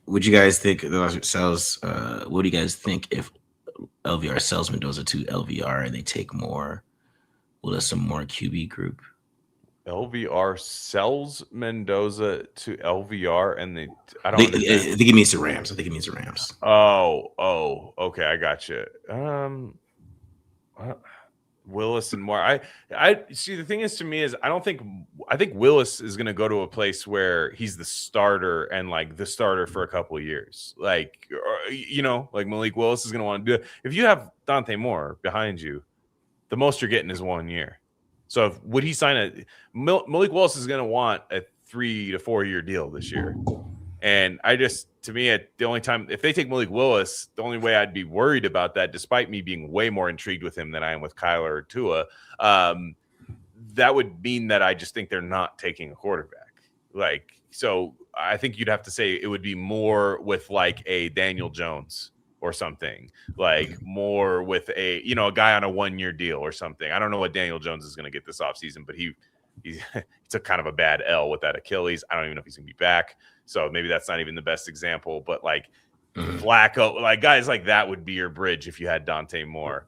Would you guys think sells? What do you guys think if LVR sells Mendoza to LVR and they take more? Will there some more QB group? LVR sells Mendoza to LVR, and I think it means the Rams. Oh, okay, I got you. Willis and more. I see. The thing is, to me, is I think Willis is going to go to a place where he's the starter and like the starter for a couple of years. Like, like Malik Willis is going to want to do it. If you have Dante Moore behind you, the most you're getting is 1 year. So would he sign Malik Willis is going to want a 3 to 4 year deal this year. And the only time, if they take Malik Willis, the only way I'd be worried about that, despite me being way more intrigued with him than I am with Kyler or Tua, that would mean that I just think they're not taking a quarterback. Like, so I think you'd have to say it would be more with like a Daniel Jones or something, like more with a guy on a 1 year deal or something. I don't know what Daniel Jones is going to get this offseason, but he took kind of a bad L with that Achilles. I don't even know if he's going to be back. So maybe that's not even the best example, but like Flacco, like guys like that would be your bridge if you had Dante Moore,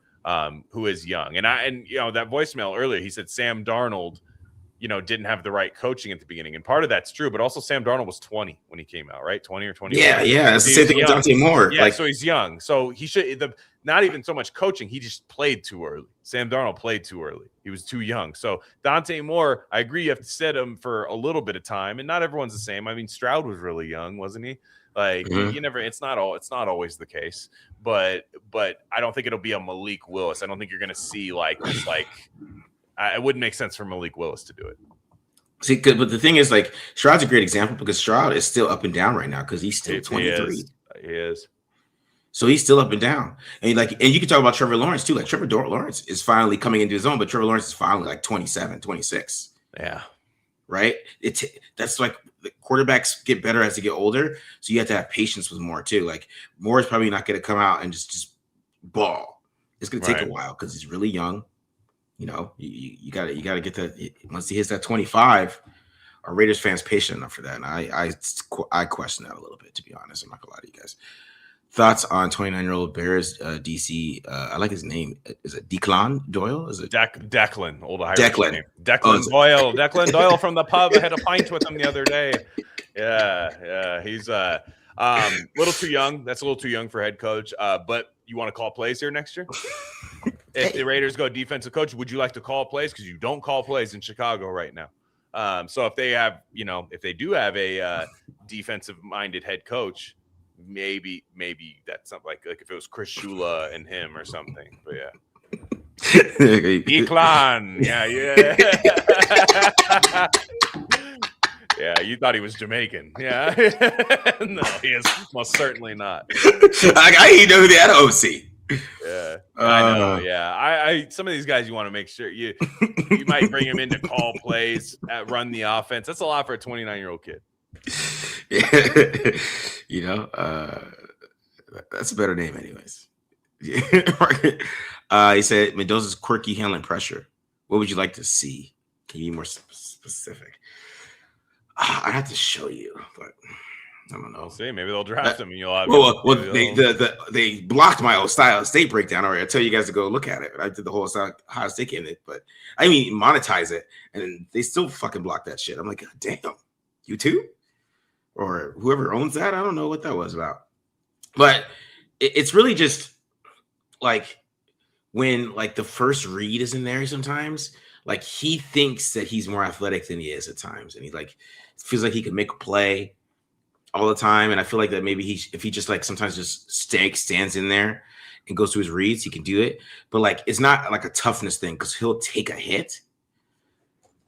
who is young. And that voicemail earlier, he said Sam Darnold, didn't have the right coaching at the beginning. And part of that's true, but also Sam Darnold was 20 when he came out, right? 20 or 21. Yeah. It's the same thing with Dante Moore. Yeah, so he's young. So he should, not even so much coaching, he just played too early. Sam Darnold played too early. He was too young. So Dante Moore, I agree, you have to set him for a little bit of time. And not everyone's the same. I mean, Stroud was really young, wasn't he? Like it's not always the case. But I don't think it'll be a Malik Willis. I don't think you're gonna see it wouldn't make sense for Malik Willis to do it. See, but the thing is, like, Stroud's a great example because Stroud is still up and down right now because he's still 23. He is. So he's still up and down. And you can talk about Trevor Lawrence too. Like Trevor Lawrence is finally coming into his own, but Trevor Lawrence is finally like 27, 26. Yeah. Right? That's like the quarterbacks get better as they get older. So you have to have patience with Moore too. Like Moore is probably not going to come out and just ball. It's going to take a while because he's really young. You got to get that. Once he hits that 25, are Raiders fans patient enough for that? And I question that a little bit, to be honest. I'm not gonna lie to you guys. Thoughts on 29-year-old Bears DC? I like his name. Is it Declan Doyle? Is it Declan? Old Irish Declan. Name. Declan Doyle. Declan Doyle from the pub. I had a pint with him the other day. Yeah. He's a little too young. That's a little too young for head coach. But you want to call plays here next year? If the Raiders go defensive coach, would you like to call plays? Because you don't call plays in Chicago right now. So if they do have a defensive-minded head coach, maybe that's something like if it was Chris Shula and him or something. But yeah, Declan, yeah. Yeah, you thought he was Jamaican. Yeah. No, he is most certainly not. I didn't know they had an OC. Yeah, I know. Yeah, I some of these guys you want to make sure you might bring him in to call plays, run the offense. That's a lot for a 29-year-old kid. You know, that's a better name, anyways. He said Mendoza's quirky handling pressure. What would you like to see? Can you be more specific? I have to show you, but I don't know. We'll see. Maybe they'll draft him, and you'll have. Well, they blocked my Ohio State breakdown already. I tell you guys to go look at it. I did the whole Ohio State game, but I mean monetize it, and they still fucking blocked that shit. I'm like, God damn, you too, or whoever owns that. I don't know what that was about, but it's really just like when like the first read is in there. Sometimes like he thinks that he's more athletic than he is at times, and he like feels like he can make a play all the time. And I feel like that maybe if he just like sometimes just stands in there and goes to his reads, he can do it. But like it's not like a toughness thing because he'll take a hit.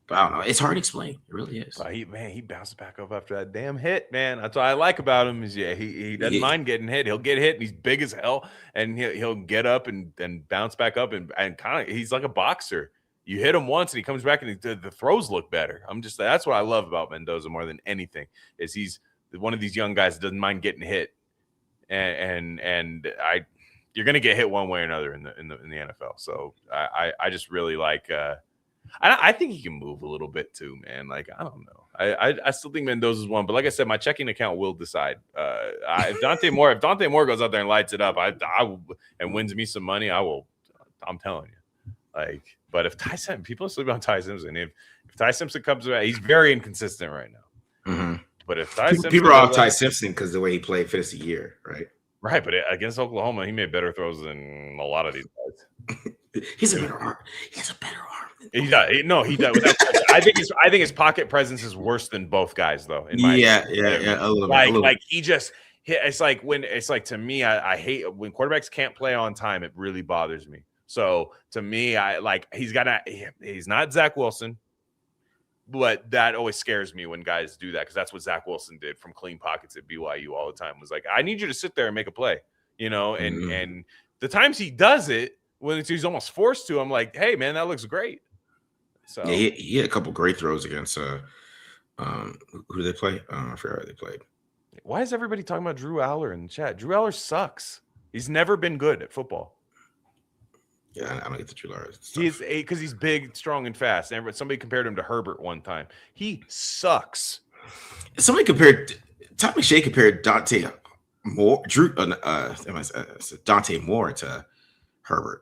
But I don't know. It's hard to explain. It really is. He bounced back up after that damn hit, man. That's what I like about him is he doesn't mind getting hit. He'll get hit and he's big as hell, and he'll get up and bounce back up and kind of he's like a boxer. You hit him once and he comes back and the throws look better. That's what I love about Mendoza more than anything is he's one of these young guys that doesn't mind getting hit, and you're gonna get hit one way or another in the NFL. So I just really like. I think he can move a little bit too, man. Like I don't know. I still think Mendoza's one, but like I said, my checking account will decide. If Dante Moore goes out there and lights it up, and wins me some money, I will. I'm telling you, like. But if people are sleeping on Ty Simpson, if Ty Simpson comes back, he's very inconsistent right now. Mm-hmm. But if people are off Ty Simpson because the way he played finished a year, right? Right, but against Oklahoma, he made better throws than a lot of these guys. He has a better arm. He does. He does. I think his pocket presence is worse than both guys, though. In my opinion. A little bit. Like he just. It's like to me, I hate when quarterbacks can't play on time. It really bothers me. So to me, he's not Zach Wilson. But that always scares me when guys do that because that's what Zach Wilson did from clean pockets at BYU all the time. Was like, I need you to sit there and make a play, and the times he does it when he's almost forced to, I'm like, hey man, that looks great. So yeah, he had a couple great throws against who did they play? I forgot who they played. Why is everybody talking about Drew Aller in the chat? Drew Aller sucks. He's never been good at football. Yeah, I don't get the Drew Aller. He's because he's big, strong, and fast. And somebody compared him to Herbert one time. He sucks. Todd McShay compared Dante Moore to Herbert.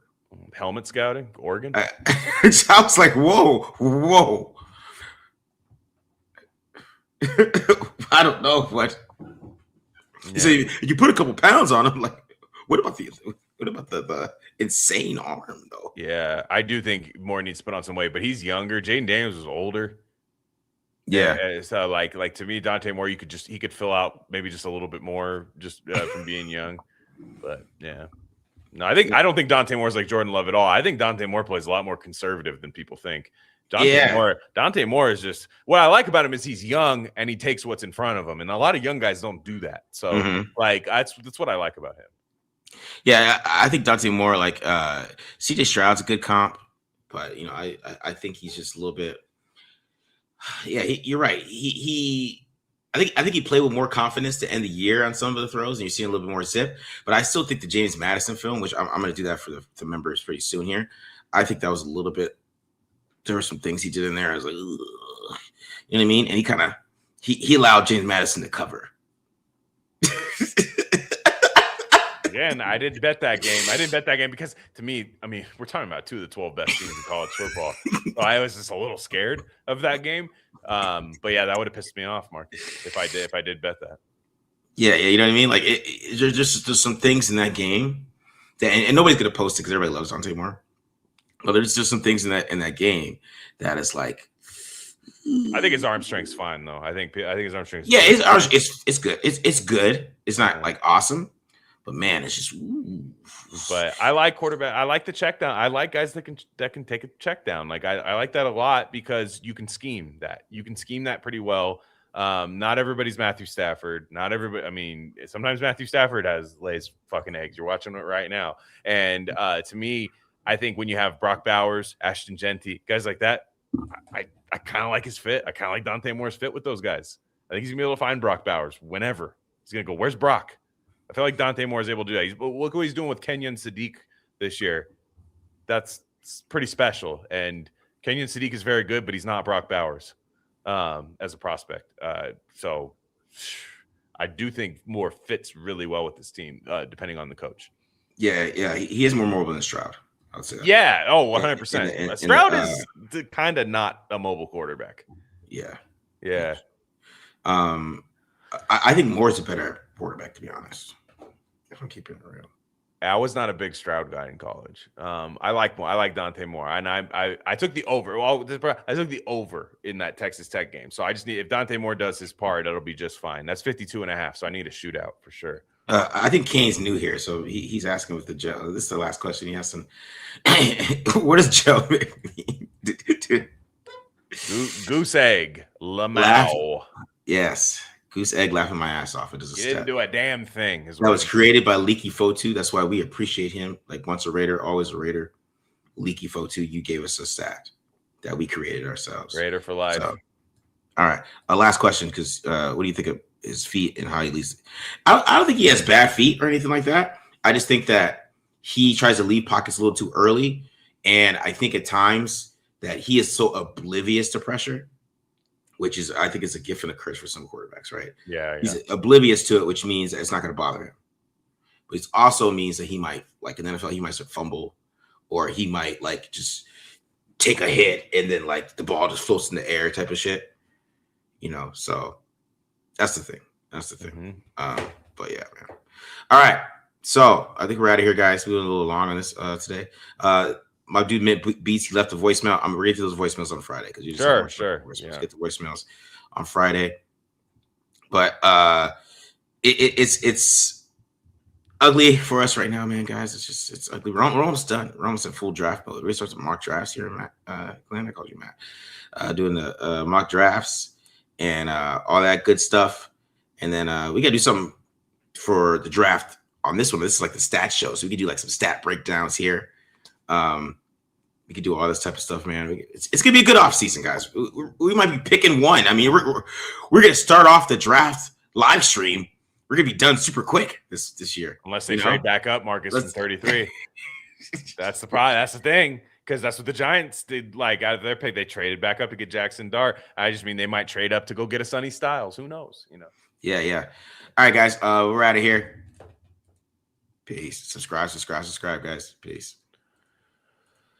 Helmet scouting, Oregon. I was like, whoa. I don't know what. Yeah. So you put a couple pounds on him. Like, what about the insane arm though? Yeah, I do think Moore needs to put on some weight, but he's younger. Jaden Daniels was older. Yeah. So like to me, Dante Moore, he could fill out maybe just a little bit more just from being young. But yeah. No, I don't think Dante Moore's like Jordan Love at all. I think Dante Moore plays a lot more conservative than people think. Dante Moore is just what I like about him is he's young and he takes what's in front of him. And a lot of young guys don't do that. So like that's what I like about him. Yeah, I think Dante Moore, like CJ Stroud's a good comp, but I think he's just a little bit. Yeah, you're right. I think he played with more confidence to end the year on some of the throws, and you're seeing a little bit more zip. But I still think the James Madison film, which I'm going to do that for the members pretty soon here. I think that was a little bit. There were some things he did in there. I was like, ugh. You know what I mean? And he kind of he allowed James Madison to cover. Again, I didn't bet that game. Because to me, I mean, we're talking about 2 of the 12 best teams in college football. So I was just a little scared of that game. But yeah, that would have pissed me off, Marcus, if I did bet that. Yeah, you know what I mean? Like there's just some things in that game that, and nobody's gonna post it because everybody loves Dante Moore. But there's just some things in that game that is like. I think his arm strength's fine though. I think his arm strength. Yeah, his arm it's good. It's good. It's not like awesome. But man, it's just. But I like quarterback. I like the check down. I like guys that can take a check down. Like I like that a lot because you can scheme that. You can scheme that pretty well. Not everybody's Matthew Stafford. Not everybody. I mean, sometimes Matthew Stafford lays fucking eggs. You're watching it right now. And to me, I think when you have Brock Bowers, Ashton Genty, guys like that, I kind of like his fit. I kind of like Dante Moore's fit with those guys. I think he's going to be able to find Brock Bowers whenever. He's going to go, where's Brock? I feel like Dante Moore is able to do that. Look what he's doing with Kenyon Sadiq this year. That's pretty special. And Kenyon Sadiq is very good, but he's not Brock Bowers as a prospect. So I do think Moore fits really well with this team, depending on the coach. Yeah. He is more mobile than Stroud. I would say that. Yeah. Oh, 100%. Stroud is kind of not a mobile quarterback. Yeah. I think Moore's a better quarterback, to be honest. If I'm keeping it real. I was not a big Stroud guy in college. I like Moore. I like Dante Moore, and I took the over. Well, I took the over in that Texas Tech game. So I just need, if Dante Moore does his part, it'll be just fine. That's 52.5. So I need a shootout for sure. I think Kane's new here, so he's asking with the gel. This is the last question he asked him. What does gel mean? Goose egg, Lamau. Yes. Goose egg laughing my ass off. It is a He didn't do a damn thing. That was created by Leaky Fotu. That's why we appreciate him. Like once a Raider, always a Raider. Leaky Fotu, you gave us a stat that we created ourselves. Raider for life. So, all right. Last question, because what do you think of his feet and how he leads? I don't think he has bad feet or anything like that. I just think that he tries to leave pockets a little too early. And I think at times that he is so oblivious to pressure, which is, I think, is a gift and a curse for some quarterbacks, right? Yeah. He's oblivious to it, which means that it's not going to bother him. But it also means that he might, like in the NFL, he might fumble, or he might like just take a hit and then like the ball just floats in the air type of shit. So that's the thing. Mm-hmm. But yeah, man. All right. So I think we're out of here, guys. We went a little long on this today. My dude Beats, he left a voicemail. I'm reading those voicemails on Friday because you just sure. Yeah. Get the voicemails on Friday. But it's ugly for us right now, man, guys. It's ugly. We're almost done. We're almost at full draft mode. We start some mock drafts here, Matt. Glen, I called you Matt. Doing the mock drafts and all that good stuff. And then we got to do something for the draft on this one. This is like the stat show, so we could do like some stat breakdowns here. We could do all this type of stuff, man. It's gonna be a good off season, guys. We might be picking one. I mean, we're gonna start off the draft live stream. We're gonna be done super quick this year, unless they trade back up, Marcus, from 33. That's the problem. That's the thing, because that's what the Giants did. Like out of their pick, they traded back up to get Jackson Dart. I just mean they might trade up to go get a Sonny Styles. Who knows? Yeah. All right, guys. We're out of here. Peace. Subscribe, guys. Peace.